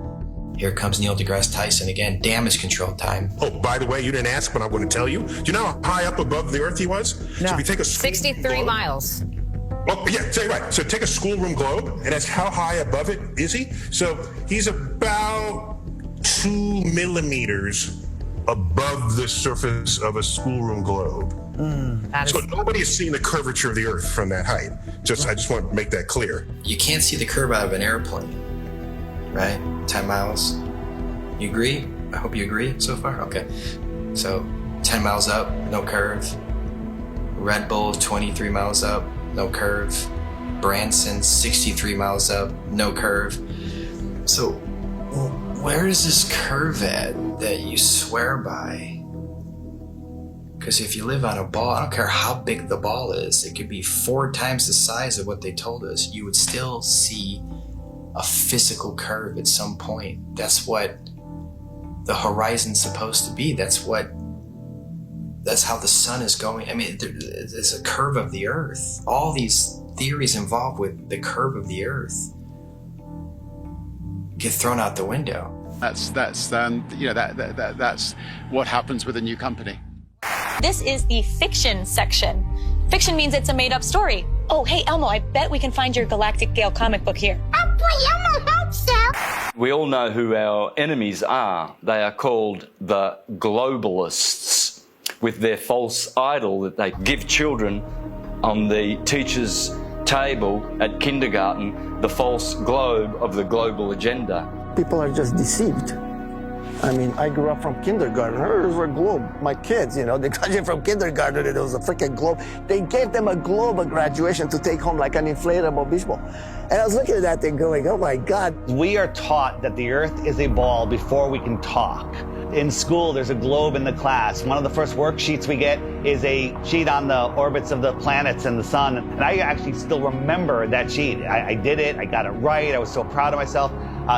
Here comes Neil deGrasse Tyson again. Damage control time. Oh, by the way, you didn't ask, but I'm going to tell you. Do you know how high up above the Earth he was? No. So if you take a 63 miles. Oh, yeah, say right. So take a schoolroom globe, and that's how high above it is he? So he's about 2 millimeters above the surface of a schoolroom globe. So nobody has seen the curvature of the Earth from that height. I just want to make that clear. You can't see the curve out of an airplane, right? 10 miles. You agree? I hope you agree so far. Okay. So 10 miles up, no curve. Red Bull, 23 miles up, no curve. Branson, 63 miles up, no curve. So where is this curve at that you swear by? Because if you live on a ball, I don't care how big the ball is, it could be 4 times the size of what they told us, you would still see a physical curve at some point. That's what the horizon's supposed to be. That's how the sun is going. I mean, there's a curve of the Earth. All these theories involved with the curve of the Earth get thrown out the window. That's what happens with a new company. This is the fiction section. Fiction means it's a made-up story. Oh, hey, Elmo, I bet we can find your Galactic Gale comic book here. Oh, boy, Elmo, hope so. We all know who our enemies are. They are called the globalists, with their false idol that they give children on the teacher's table at kindergarten, the false globe of the global agenda. People are just deceived. I mean, I grew up from kindergarten. There's a globe. My kids, they graduated from kindergarten and it was a freaking globe. They gave them a globe at graduation to take home like an inflatable beach ball. And I was looking at that thing going, oh my God. We are taught that the Earth is a ball before we can talk. In school, there's a globe in the class. One of the first worksheets we get is a sheet on the orbits of the planets and the sun. And I actually still remember that sheet. I did it, I got it right, I was so proud of myself.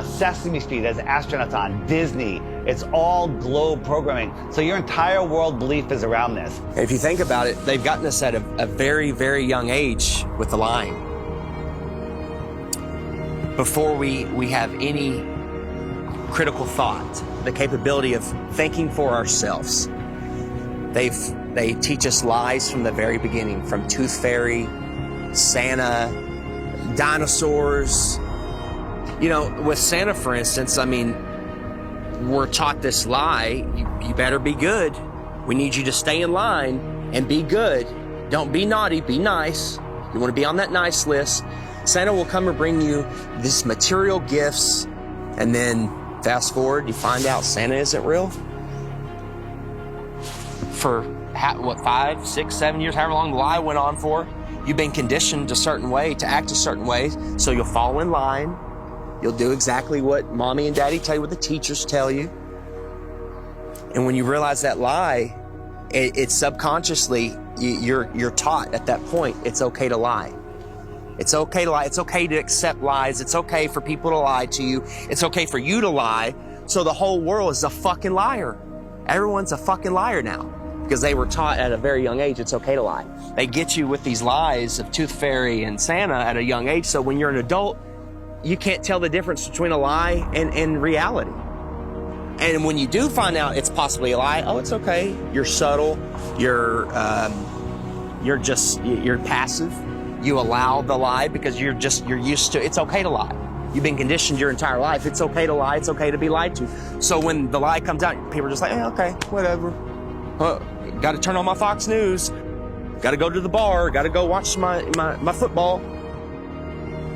Sesame Street has astronauts on, Disney. It's all globe programming. So your entire world belief is around this. If you think about it, they've gotten us at a very, very young age with the lying. Before we have any critical thought, the capability of thinking for ourselves. They teach us lies from the very beginning, from Tooth Fairy, Santa, dinosaurs. With Santa, for instance, I mean, we're taught this lie, you better be good. We need you to stay in line and be good. Don't be naughty, be nice. You want to be on that nice list. Santa will come and bring you these material gifts, and then fast forward, you find out Santa isn't real. For 5, 6, 7 years, however long the lie went on for, you've been conditioned a certain way, to act a certain way, so you'll fall in line. You'll do exactly what mommy and daddy tell you, what the teachers tell you. And when you realize that lie, it's subconsciously, you're taught at that point, it's okay to lie. It's okay to lie. It's okay to accept lies. It's okay for people to lie to you. It's okay for you to lie. So the whole world is a fucking liar. Everyone's a fucking liar now because they were taught at a very young age it's okay to lie. They get you with these lies of Tooth Fairy and Santa at a young age. So when you're an adult, you can't tell the difference between a lie and reality. And when you do find out it's possibly a lie, oh, it's okay. You're subtle. You're passive. You allow the lie because you're used to, it's okay to lie. You've been conditioned your entire life. It's okay to lie. It's okay to be lied to. So when the lie comes out, people are just like, okay, whatever. Got to turn on my Fox News. Got to go to the bar. Got to go watch my football.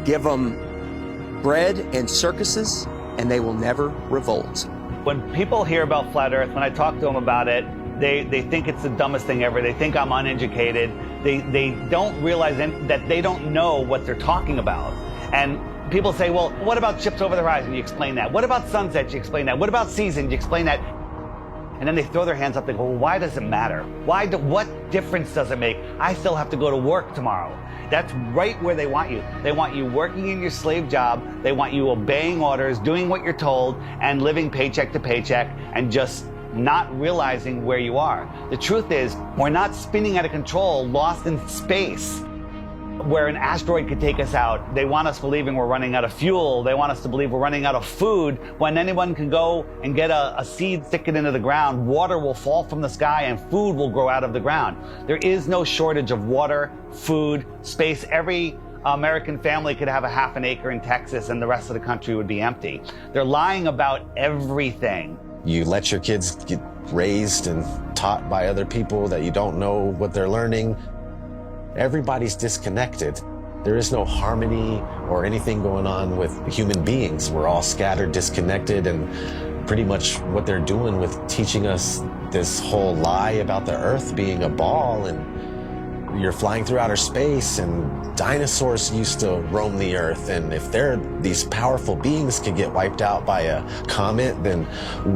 Give them bread and circuses, and they will never revolt. When people hear about flat Earth, when I talk to them about it, they think it's the dumbest thing ever. They think I'm uneducated. They don't realize that they don't know what they're talking about. And people say, well, what about ships over the horizon? You explain that. What about sunsets? You explain that. What about seasons? You explain that. And then they throw their hands up and go, well, why does it matter? What difference does it make? I still have to go to work tomorrow. That's right where they want you. They want you working in your slave job. They want you obeying orders, doing what you're told, and living paycheck to paycheck, and just not realizing where you are. The truth is, we're not spinning out of control, lost in space, where an asteroid could take us out. They want us believing we're running out of fuel. They want us to believe we're running out of food, when anyone can go and get a seed, stick it into the ground, water will fall from the sky and food will grow out of the ground. There is no shortage of water, food, space. Every American family could have a half an acre in Texas and the rest of the country would be empty. They're lying about everything. You let your kids get raised and taught by other people that you don't know what they're learning. Everybody's disconnected. There is no harmony or anything going on with human beings. We're all scattered, disconnected, and pretty much what they're doing with teaching us this whole lie about the Earth being a ball, and you're flying through outer space, and dinosaurs used to roam the Earth, and if these powerful beings can get wiped out by a comet, then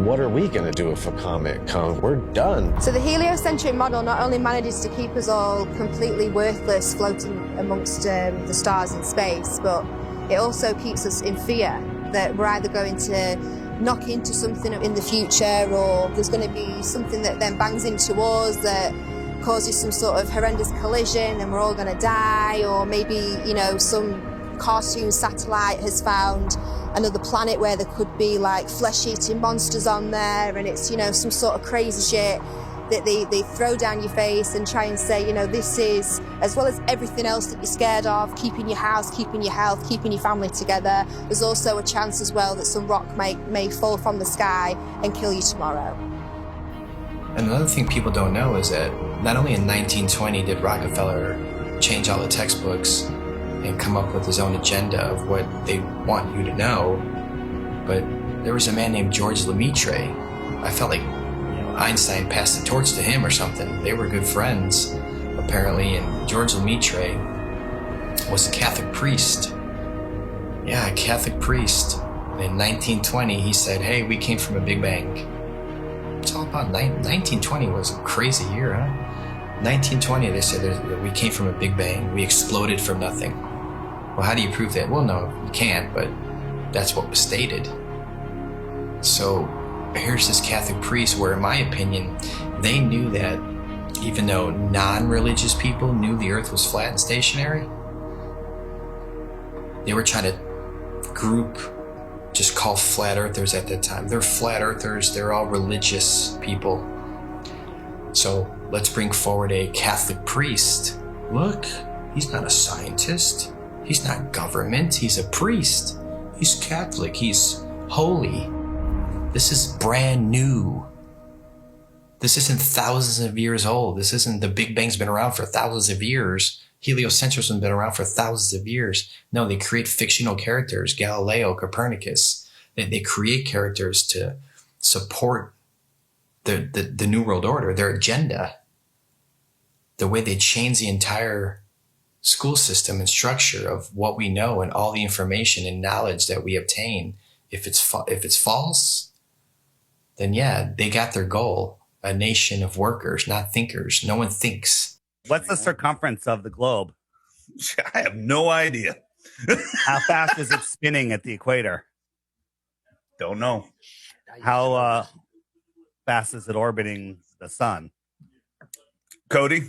what are we going to do if a comet comes? We're done. So the heliocentric model not only manages to keep us all completely worthless floating amongst the stars in space, but it also keeps us in fear that we're either going to knock into something in the future, or there's going to be something that then bangs into us that causes some sort of horrendous collision and we're all going to die, or maybe, you know, some cartoon satellite has found another planet where there could be like flesh-eating monsters on there, and it's, you know, some sort of crazy shit that they throw down your face and try and say, you know, this is, as well as everything else that you're scared of, keeping your house, keeping your health, keeping your family together, there's also a chance as well that some rock may fall from the sky and kill you tomorrow. And another thing people don't know is that not only in 1920 did Rockefeller change all the textbooks and come up with his own agenda of what they want you to know, but there was a man named George Lemaitre. I felt like, you know, Einstein passed the torch to him or something. They were good friends, apparently, and George Lemaitre was a Catholic priest. Yeah, a Catholic priest. And in 1920, he said, hey, we came from a Big Bang. It's all about 1920 was a crazy year, huh? 1920, they said that we came from a Big Bang. We exploded from nothing. Well, how do you prove that? Well, no, you can't, but that's what was stated. So here's this Catholic priest where, in my opinion, they knew that even though non-religious people knew the Earth was flat and stationary, they were trying to group just called flat earthers at that time. They're flat earthers, they're all religious people. So let's bring forward a Catholic priest. Look, he's not a scientist. He's not government, he's a priest. He's Catholic, he's holy. This is brand new. This isn't thousands of years old. This isn't the Big Bang's been around for thousands of years. Heliocentrism has been around for thousands of years. No, they create fictional characters, Galileo, Copernicus. They create characters to support the New World Order, their agenda. The way they change the entire school system and structure of what we know and all the information and knowledge that we obtain. If it's false, then yeah, they got their goal. A nation of workers, not thinkers. No one thinks. What's the circumference of the globe? I have no idea. How fast is it spinning at the equator? Don't know. How fast is it orbiting the sun? Cody?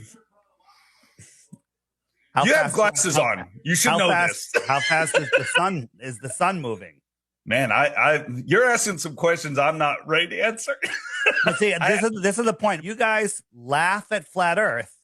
You have glasses on. You should know this. How fast is the sun moving? Man, you're asking some questions I'm not ready to answer. But see, this is the point. You guys laugh at flat Earth,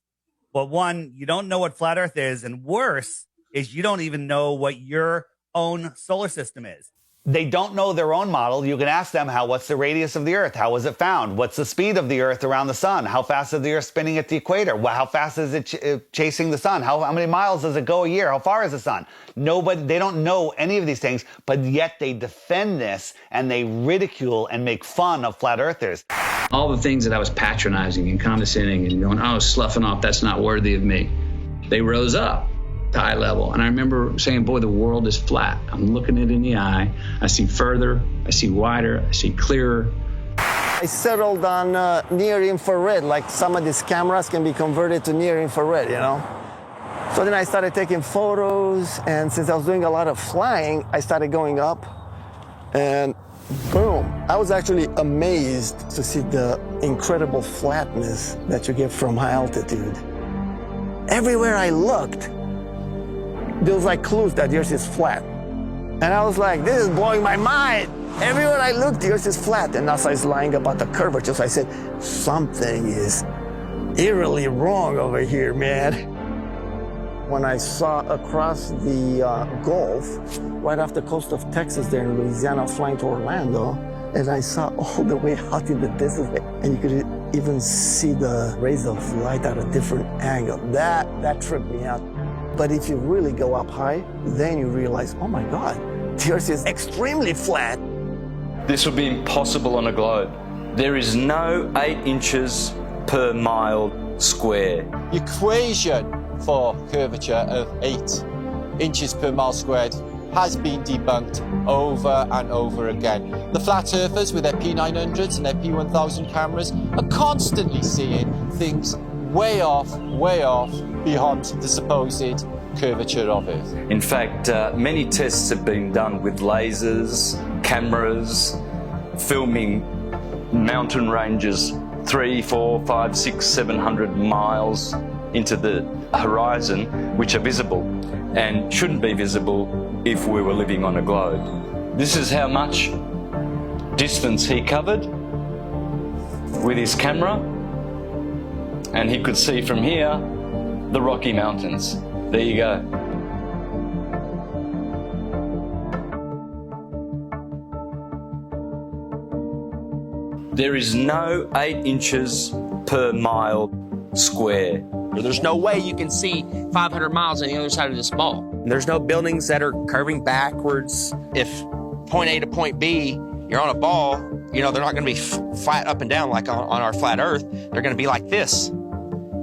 but one, you don't know what flat Earth is, and worse is you don't even know what your own solar system is. They don't know their own model. You can ask them, what's the radius of the Earth? How was it found? What's the speed of the Earth around the sun? How fast is the Earth spinning at the equator? How fast is it chasing the sun? How many miles does it go a year? How far is the sun? They don't know any of these things, but yet they defend this and they ridicule and make fun of flat earthers. All the things that I was patronizing and condescending and going, oh, sloughing off, that's not worthy of me. They rose up to eye level. And I remember saying, boy, the world is flat. I'm looking it in the eye. I see further, I see wider, I see clearer. I settled on near infrared, like some of these cameras can be converted to near infrared, you know? So then I started taking photos, and since I was doing a lot of flying, I started going up, and boom. I was actually amazed to see the incredible flatness that you get from high altitude. Everywhere I looked, there was like clues that yours is flat. And I was like, this is blowing my mind. Everywhere I looked, yours is flat. And NASA is lying about the curvature. So I said, something is eerily wrong over here, man. When I saw across the Gulf, right off the coast of Texas there in Louisiana, I was flying to Orlando, and I saw all the way out in the distance, and you could even see the rays of light at a different angle. That tripped me out. But if you really go up high, then you realize, oh my God, the Earth is extremely flat. This would be impossible on a globe. There is no 8 inches per mile square. Equation for curvature of 8 inches per mile squared has been debunked over and over again. The flat earthers with their P900s and their P1000 cameras are constantly seeing things way off beyond the supposed curvature of Earth. In fact, many tests have been done with lasers, cameras, filming mountain ranges 300, 400, 500, 600, 700 miles into the horizon, which are visible and shouldn't be visible if we were living on a globe. This is how much distance he covered with his camera, and he could see from here the Rocky Mountains. There you go. There is no 8 inches per mile square. There's no way you can see 500 miles on the other side of this ball. There's no buildings that are curving backwards. If point A to point B, you're on a ball, you know, they're not going to be flat up and down like on our flat Earth. They're going to be like this.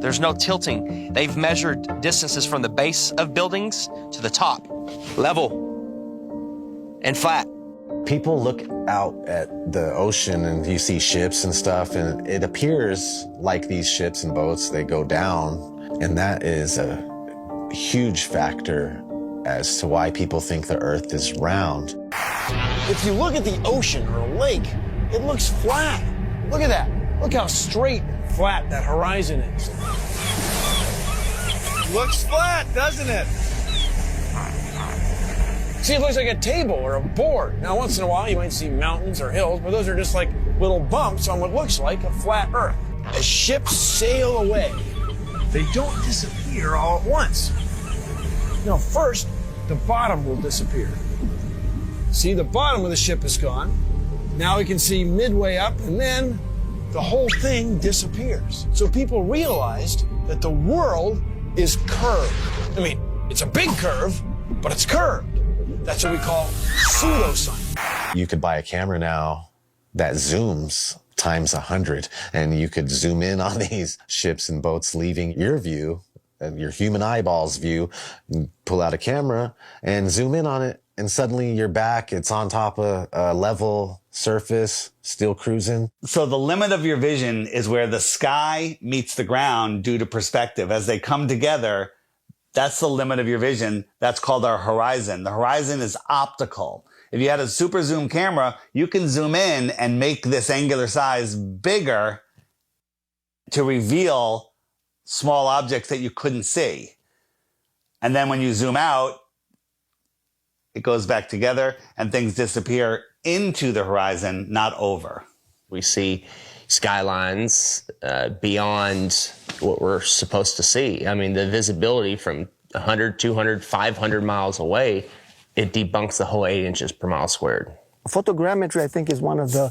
There's no tilting. They've measured distances from the base of buildings to the top, level and flat. People look out at the ocean and you see ships and stuff, and it appears like these ships and boats, they go down, and that is a huge factor as to why people think the Earth is round. If you look at the ocean or a lake, it looks flat. Look at that. Look how straight and flat that horizon is. Looks flat, doesn't it? See, it looks like a table or a board. Now, once in a while, you might see mountains or hills, but those are just like little bumps on what looks like a flat Earth. As ships sail away, they don't disappear all at once. No, first, the bottom will disappear. See, the bottom of the ship is gone. Now we can see midway up, and then the whole thing disappears. So people realized that the world is curved. I mean, it's a big curve, but it's curved. That's what we call pseudoscience. You could buy a camera now that zooms times 100, and you could zoom in on these ships and boats leaving your view, your human eyeball's view, pull out a camera and zoom in on it, and suddenly you're back. It's on top of a level surface, still cruising. So the limit of your vision is where the sky meets the ground due to perspective. As they come together, that's the limit of your vision. That's called our horizon. The horizon is optical. If you had a super zoom camera, you can zoom in and make this angular size bigger to reveal small objects that you couldn't see. And then when you zoom out, it goes back together and things disappear into the horizon, not over. We see skylines beyond what we're supposed to see. I mean, the visibility from 100, 200, 500 miles away, it debunks the whole 8 inches per mile squared. Photogrammetry, I think, is one of the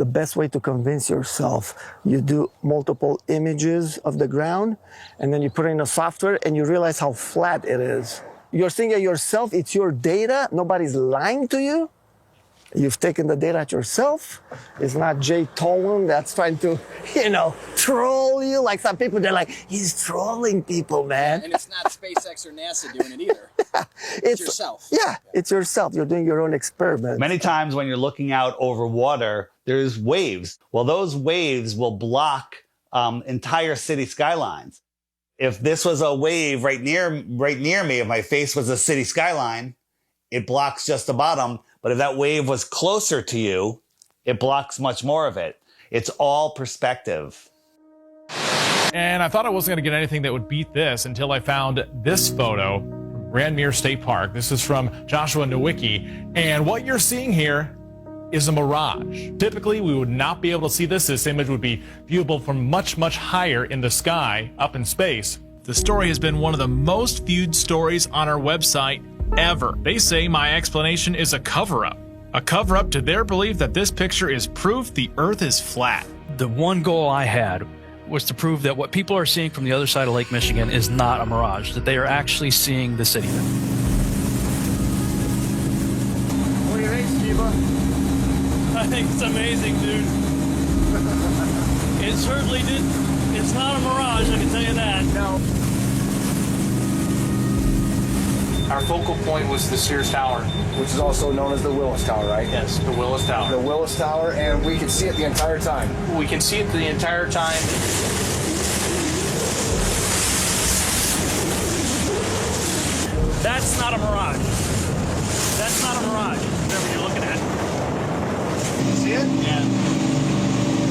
best way to convince yourself. You do multiple images of the ground, and then you put it in a software, and you realize how flat it is. You're seeing it yourself. It's your data. Nobody's lying to you. You've taken the data yourself. It's not Jtolan that's trying to, troll you. Like some people, they're like, he's trolling people, man. And it's not SpaceX or NASA doing it either. It's yourself. Yeah, it's yourself. You're doing your own experiment. Many times when you're looking out over water, there's waves. Well, those waves will block entire city skylines. If this was a wave right near me, if my face was a city skyline, it blocks just the bottom, But if that wave was closer to you, it blocks much more of it. It's all perspective. And I thought I wasn't going to get anything that would beat this until I found this photo from Grandmere State Park. This is from Joshua Nowicki. And what you're seeing here is a mirage. Typically, we would not be able to see this. This image would be viewable from much, much higher in the sky, up in space. The story has been one of the most viewed stories on our website ever. They say my explanation is a cover-up. A cover-up to their belief that this picture is proof the Earth is flat. The one goal I had was to prove that what people are seeing from the other side of Lake Michigan is not a mirage, that they are actually seeing the city. What do you think, Steve? I think it's amazing, dude. It certainly did. It's not a mirage, I can tell you that. No. Our focal point was the Sears Tower. Which is also known as the Willis Tower, right? Yes, the Willis Tower. The Willis Tower, and we can see it the entire time. We can see it the entire time. That's not a mirage. That's not a mirage, whatever you're looking at. You see it? Yeah.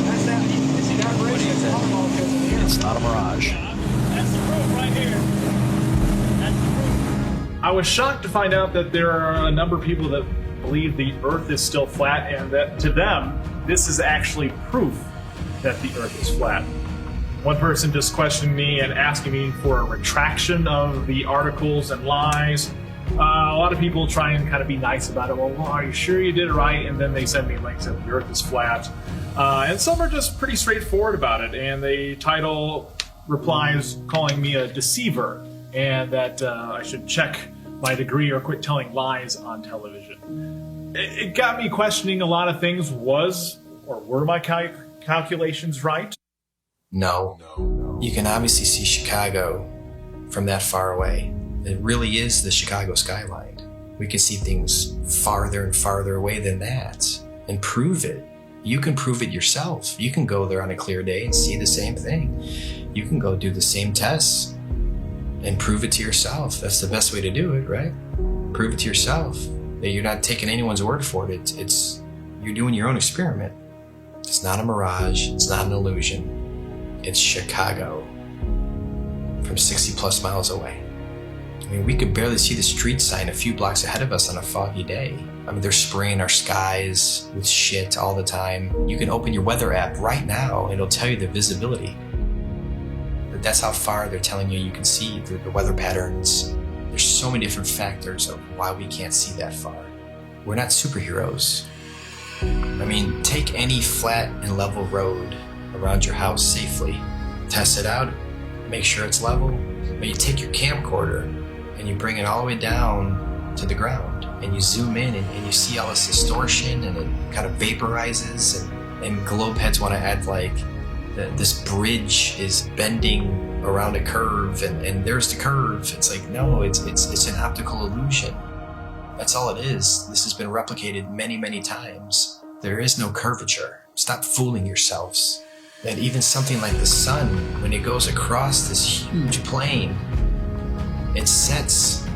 That's that. You see that bridge? It's not a mirage. That's the proof right here. That's the proof. I was shocked to find out that there are a number of people that believe the Earth is still flat, and that to them, this is actually proof that the Earth is flat. One person just questioned me and asking me for a retraction of the articles and lies. A lot of people try and kind of be nice about it. Well, are you sure you did it right? And then they send me links that the Earth is flat. And some are just pretty straightforward about it, and they title replies calling me a deceiver, and that I should check my degree or quit telling lies on television. It got me questioning a lot of things. Were my calculations right? No. You can obviously see Chicago from that far away. It really is the Chicago skyline. We can see things farther and farther away than that and prove it. You can prove it yourself. You can go there on a clear day and see the same thing. You can go do the same tests and prove it to yourself. That's the best way to do it, right? Prove it to yourself. You're not taking anyone's word for it. You're doing your own experiment. It's not a mirage. It's not an illusion. It's Chicago from 60 plus miles away. I mean, we could barely see the street sign a few blocks ahead of us on a foggy day. I mean, they're spraying our skies with shit all the time. You can open your weather app right now and it'll tell you the visibility. But that's how far they're telling you can see the weather patterns. There's so many different factors of why we can't see that far. We're not superheroes. I mean, take any flat and level road around your house safely. Test it out, make sure it's level. But you take your camcorder and you bring it all the way down to the ground and you zoom in and you see all this distortion and it kind of vaporizes and globe heads want to add like this bridge is bending around a curve and there's the curve. It's like, no, it's an optical illusion. That's all it is. This has been replicated many, many times. There is no curvature. Stop fooling yourselves. And even something like the sun, when it goes across this huge plane, it sets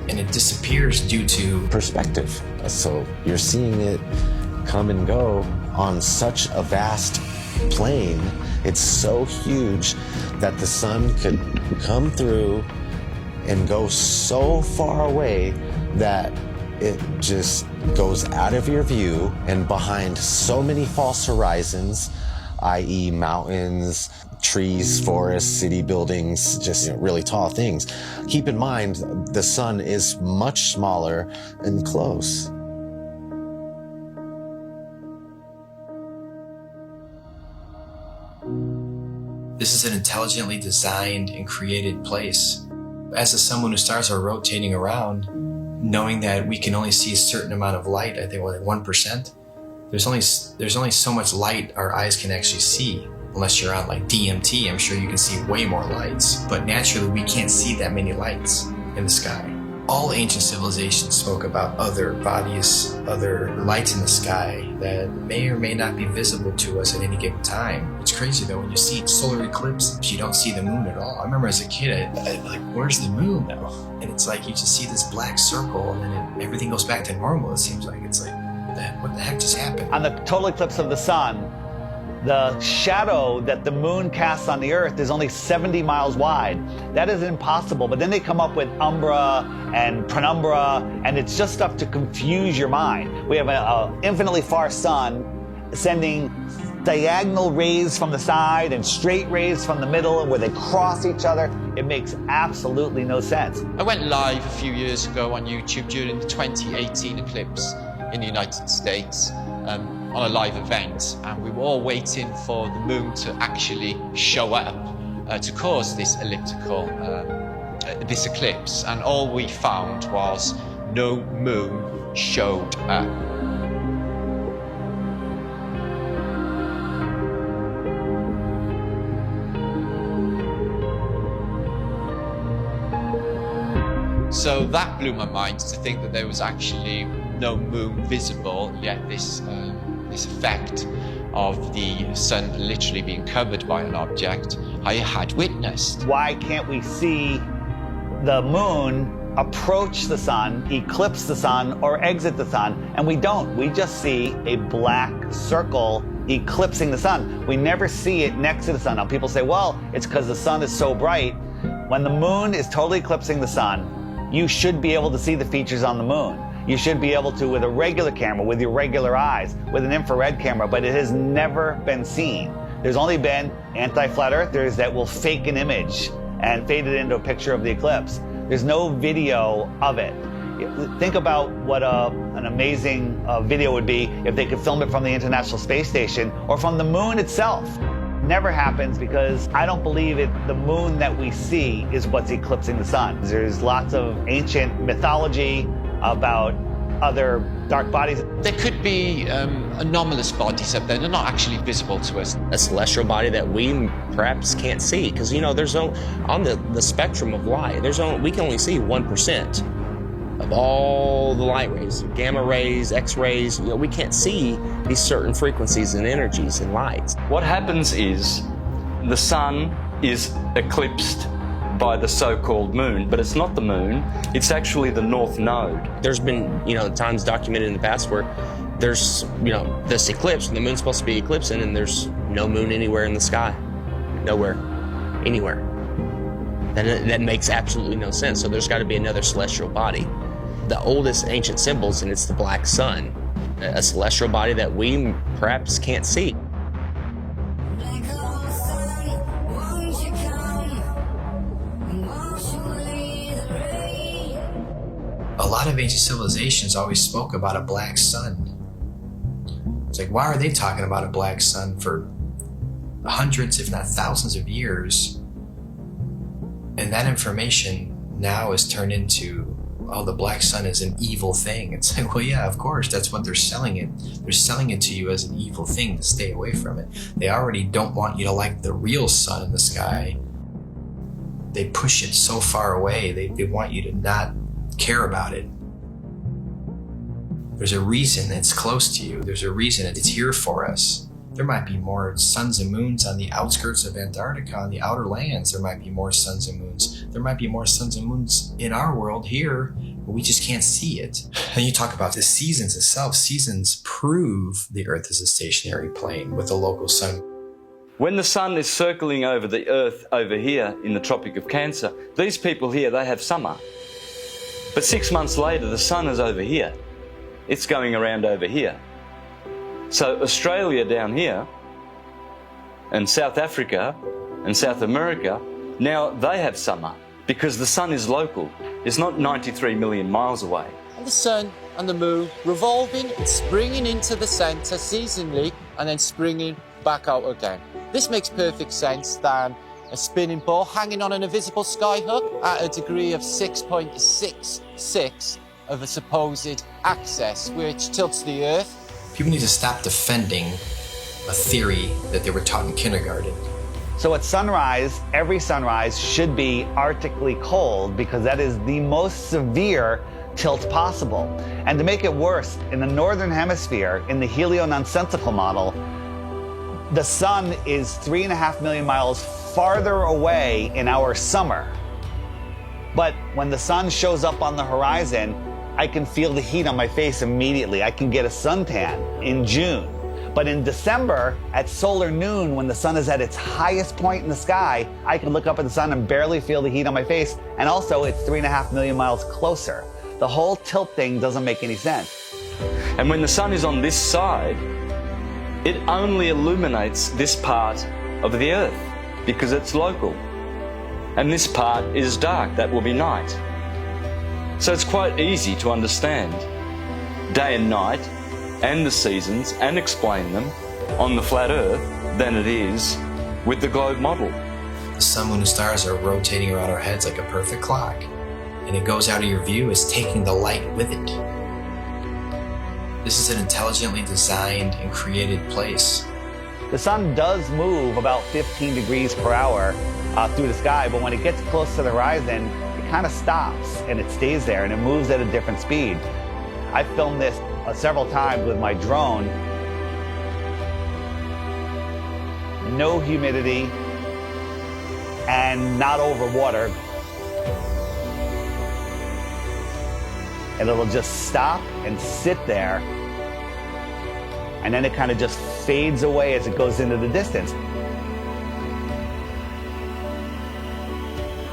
and it disappears due to perspective. So you're seeing it come and go on such a vast plane. It's so huge that the sun could come through and go so far away that it just goes out of your view and behind so many false horizons, i.e. mountains, trees, forests, city buildings, just really tall things. Keep in mind, the sun is much smaller and close. This is an intelligently designed and created place. As someone who stars are rotating around, knowing that we can only see a certain amount of light, I think like 1%, there's only so much light our eyes can actually see. Unless you're on like DMT, I'm sure you can see way more lights. But naturally, we can't see that many lights in the sky. All ancient civilizations spoke about other bodies, other lights in the sky that may or may not be visible to us at any given time. It's crazy though, when you see solar eclipse, you don't see the moon at all. I remember as a kid, I'd like, where's the moon now? And it's like you just see this black circle and then everything goes back to normal, it seems like. It's like, what the heck just happened? On the total eclipse of the sun, the shadow that the moon casts on the earth is only 70 miles wide. That is impossible, but then they come up with umbra and penumbra, and it's just stuff to confuse your mind. We have an infinitely far sun sending diagonal rays from the side and straight rays from the middle where they cross each other. It makes absolutely no sense. I went live a few years ago on YouTube during the 2018 eclipse in the United States. On a live event, and we were all waiting for the moon to actually show up to cause this elliptical, this eclipse, and all we found was no moon showed up. So that blew my mind to think that there was actually no moon visible, yet this effect of the sun literally being covered by an object I had witnessed. Why can't we see the moon approach the sun, eclipse the sun, or exit the sun? And we don't. We just see a black circle eclipsing the sun. We never see it next to the sun. Now people say, well, it's because the sun is so bright. When the moon is totally eclipsing the sun, you should be able to see the features on the moon. You should be able to with a regular camera, with your regular eyes, with an infrared camera, but it has never been seen. There's only been anti-flat earthers that will fake an image and fade it into a picture of the eclipse. There's no video of it. Think about what an amazing video would be if they could film it from the International Space Station or from the moon itself. Never happens because I don't believe the moon that we see is what's eclipsing the sun. There's lots of ancient mythology about other dark bodies. There could be anomalous bodies up there. They're not actually visible to us. A celestial body that we perhaps can't see, because there's on the spectrum of light, we can only see 1% of all the light rays, gamma rays, X-rays. We can't see these certain frequencies and energies and lights. What happens is the sun is eclipsed by the so-called moon, but it's not the moon, it's actually the north node. There's been, times documented in the past where there's, this eclipse, and the moon's supposed to be eclipsing, and there's no moon anywhere in the sky. Nowhere. Anywhere. That makes absolutely no sense. So there's got to be another celestial body. The oldest ancient symbols, and it's the black sun, a celestial body that we perhaps can't see. A lot of ancient civilizations always spoke about a black sun. It's like, why are they talking about a black sun for hundreds, if not thousands of years? And that information now is turned into, oh, the black sun is an evil thing. It's like, well, yeah, of course, that's what they're selling it. They're selling it to you as an evil thing to stay away from it. They already don't want you to like the real sun in the sky. They push it so far away. They want you to not care about it. There's a reason it's close to you. There's a reason it's here for us. There might be more suns and moons on the outskirts of Antarctica, on the outer lands. There might be more suns and moons. There might be more suns and moons in our world here, but we just can't see it. And you talk about the seasons itself. Seasons prove the Earth is a stationary plane with a local sun. When the sun is circling over the Earth over here in the Tropic of Cancer, these people here, they have summer. But 6 months later, the sun is over here. It's going around over here. So Australia down here, and South Africa, and South America, now they have summer because the sun is local. It's not 93 million miles away. And the sun and the moon revolving and springing into the centre seasonally and then springing back out again. This makes perfect sense than a spinning ball hanging on an invisible skyhook at a degree of 6.66 of a supposed axis, which tilts the Earth. People need to stop defending a theory that they were taught in kindergarten. So at sunrise, every sunrise should be arctically cold because that is the most severe tilt possible. And to make it worse, in the northern hemisphere, in the heliononsensical model, the sun is 3.5 million miles farther away in our summer. But when the sun shows up on the horizon, I can feel the heat on my face immediately. I can get a suntan in June. But in December, at solar noon, when the sun is at its highest point in the sky, I can look up at the sun and barely feel the heat on my face. And also, it's 3.5 million miles closer. The whole tilt thing doesn't make any sense. And when the sun is on this side, it only illuminates this part of the Earth because it's local. And this part is dark, that will be night. So it's quite easy to understand day and night and the seasons and explain them on the flat Earth than it is with the globe model. The sun, moon, and stars are rotating around our heads like a perfect clock, and it goes out of your view as taking the light with it. This is an intelligently designed and created place. The sun does move about 15 degrees per hour through the sky, but when it gets close to the horizon, it kind of stops and it stays there and it moves at a different speed. I filmed this several times with my drone. No humidity and not over water. And it'll just stop and sit there. And then it kind of just fades away as it goes into the distance.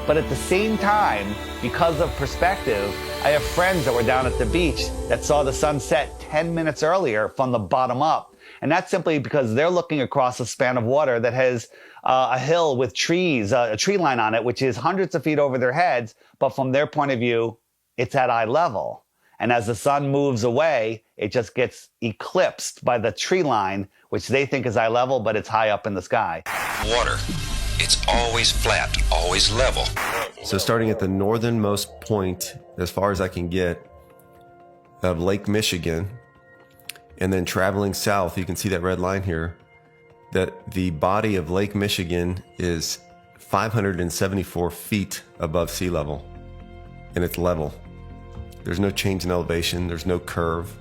But at the same time, because of perspective, I have friends that were down at the beach that saw the sun set 10 minutes earlier from the bottom up. And that's simply because they're looking across a span of water that has a hill with trees, a tree line on it, which is hundreds of feet over their heads. But from their point of view, it's at eye level. And as the sun moves away, it just gets eclipsed by the tree line, which they think is eye level, but it's high up in the sky. Water. It's always flat, always level. So starting at the northernmost point, as far as I can get, of Lake Michigan, and then traveling south, you can see that red line here, that the body of Lake Michigan is 574 feet above sea level, and it's level. There's no change in elevation, there's no curve.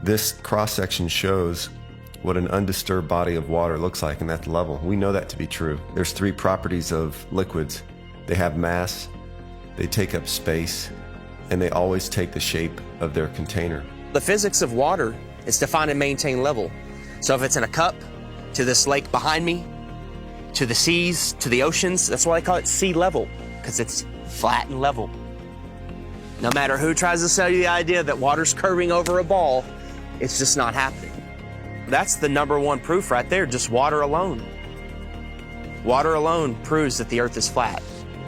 This cross-section shows what an undisturbed body of water looks like, and that's level. We know that to be true. There's three properties of liquids. They have mass, they take up space, and they always take the shape of their container. The physics of water is to find and maintain level. So if it's in a cup, to this lake behind me, to the seas, to the oceans, that's why I call it sea level, because it's flat and level. No matter who tries to sell you the idea that water's curving over a ball, it's just not happening. That's the number one proof right there, just water alone. Water alone proves that the Earth is flat,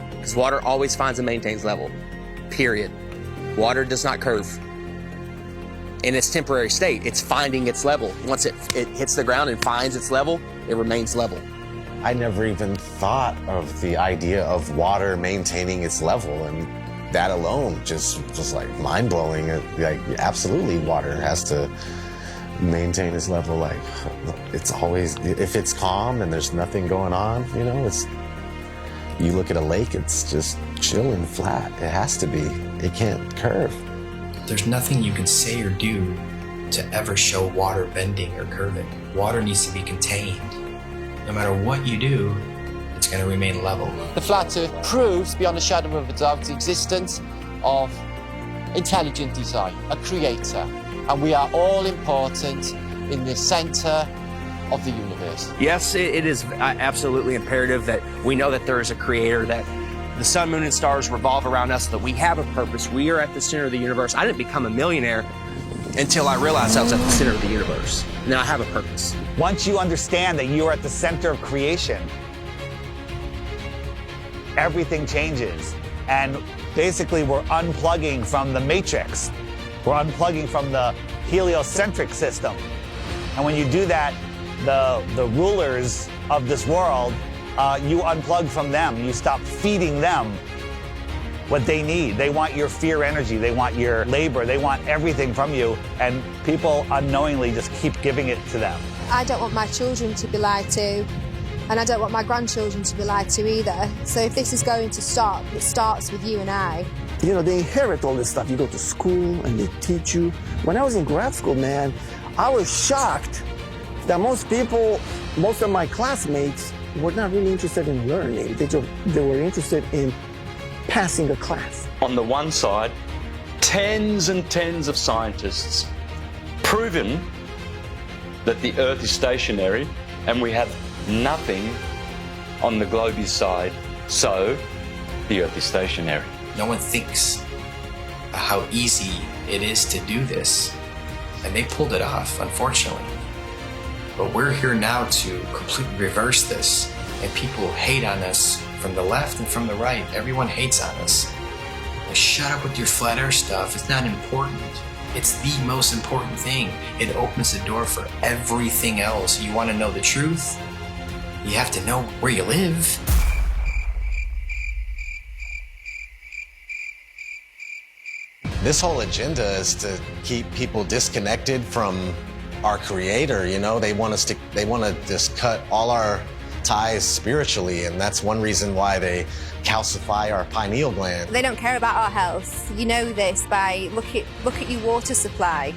because water always finds and maintains level, period. Water does not curve. In its temporary state, it's finding its level. Once it hits the ground and finds its level, it remains level. I never even thought of the idea of water maintaining its level, and that alone just was like mind-blowing. Like, absolutely, water has to maintain its level. Like, it's always, if it's calm and there's nothing going on, you know, it's, you look at a lake, it's just chilling flat. It has to be. It can't curve. There's nothing you can say or do to ever show water bending or curving. Water needs to be contained. No matter what you do, it's going to remain level. The flat Earth proves beyond a shadow of a doubt the existence of intelligent design, a creator, and we are all important in the center of the universe. Yes, it is absolutely imperative that we know that there is a creator, that the sun, moon, and stars revolve around us, that we have a purpose. We are at the center of the universe. I didn't become a millionaire until I realized I was at the center of the universe. Now I have a purpose. Once you understand that you are at the center of creation, everything changes. And basically, we're unplugging from the matrix. We're unplugging from the heliocentric system. And when you do that, the rulers of this world, you unplug from them. You stop feeding them what they need. They want your fear energy. They want your labor. They want everything from you. And people unknowingly just keep giving it to them. I don't want my children to be lied to. And I don't want my grandchildren to be lied to either. So if this is going to stop, it starts with you and I. You know, they inherit all this stuff. You go to school and they teach you. When I was in grad school, man, I was shocked that most of my classmates were not really interested in learning. They were interested in passing a class. On the one side, tens and tens of scientists proven that the Earth is stationary, and we have nothing on the globe's side, so the Earth is stationary. No one thinks how easy it is to do this, and they pulled it off, unfortunately. But we're here now to completely reverse this, and people hate on us from the left and from the right. Everyone hates on us. Like, shut up with your flat earth stuff. It's not important. It's the most important thing. It opens the door for everything else. You want to know the truth? You have to know where you live. This whole agenda is to keep people disconnected from our creator, you know? They want to just cut all our ties spiritually, and that's one reason why they calcify our pineal gland. They don't care about our health. You know this by look at your water supply.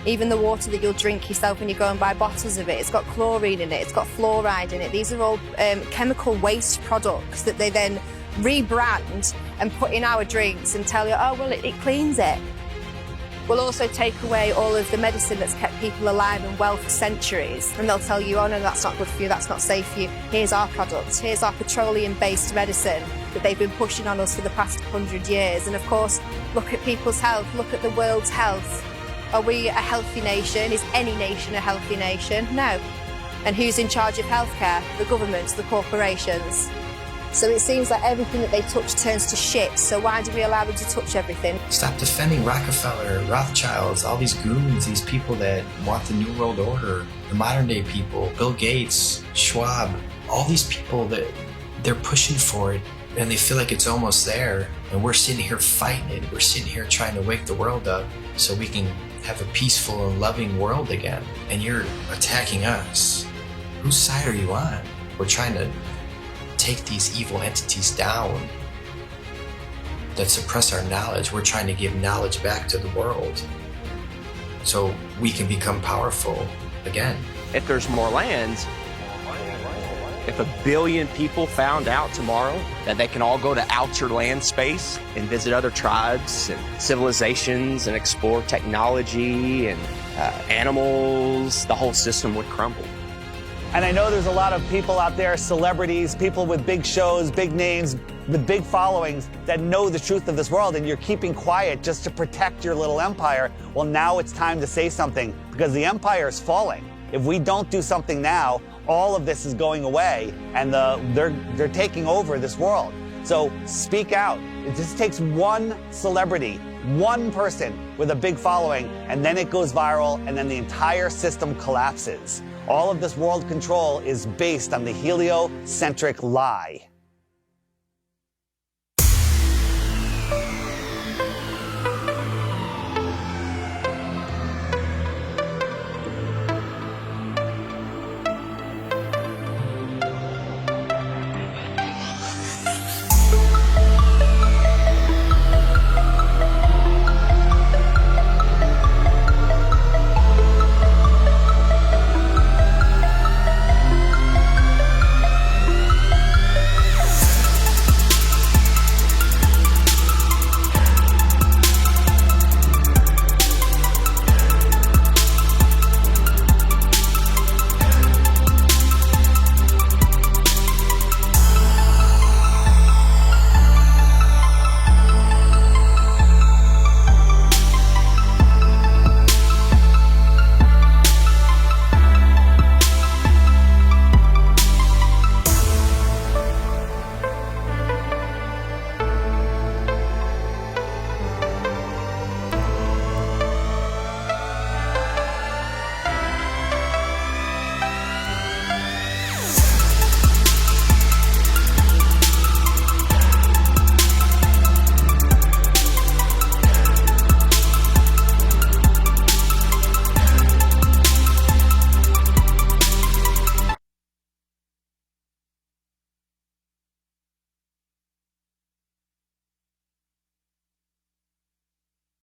Even the water that you'll drink yourself when you go and buy bottles of it, it's got chlorine in it, it's got fluoride in it. These are all chemical waste products that they then rebrand and put in our drinks and tell you, oh, well, it cleans it. We'll also take away all of the medicine that's kept people alive and well for centuries. And they'll tell you, oh, no, that's not good for you, that's not safe for you. Here's our products, here's our petroleum-based medicine that they've been pushing on us for the past 100 years. And of course, look at people's health, look at the world's health. Are we a healthy nation? Is any nation a healthy nation? No. And who's in charge of healthcare? The governments, the corporations. So it seems like everything that they touch turns to shit, so why do we allow them to touch everything? Stop defending Rockefeller, Rothschilds, all these goons, these people that want the New World Order, the modern day people, Bill Gates, Schwab, all these people that they're pushing for it and they feel like it's almost there, and we're sitting here fighting it. We're sitting here trying to wake the world up so we can have a peaceful and loving world again. And you're attacking us. Whose side are you on? We're trying to take these evil entities down that suppress our knowledge. We're trying to give knowledge back to the world so we can become powerful again. If there's more lands, if 1 billion people found out tomorrow that they can all go to outer land space and visit other tribes and civilizations and explore technology and animals, the whole system would crumble. And I know there's a lot of people out there, celebrities, people with big shows, big names, with big followings that know the truth of this world, and you're keeping quiet just to protect your little empire. Well, now it's time to say something because the empire is falling. If we don't do something now, all of this is going away, and they're taking over this world. So speak out. It just takes one celebrity, one person with a big following, and then it goes viral, and then the entire system collapses. All of this world control is based on the heliocentric lie.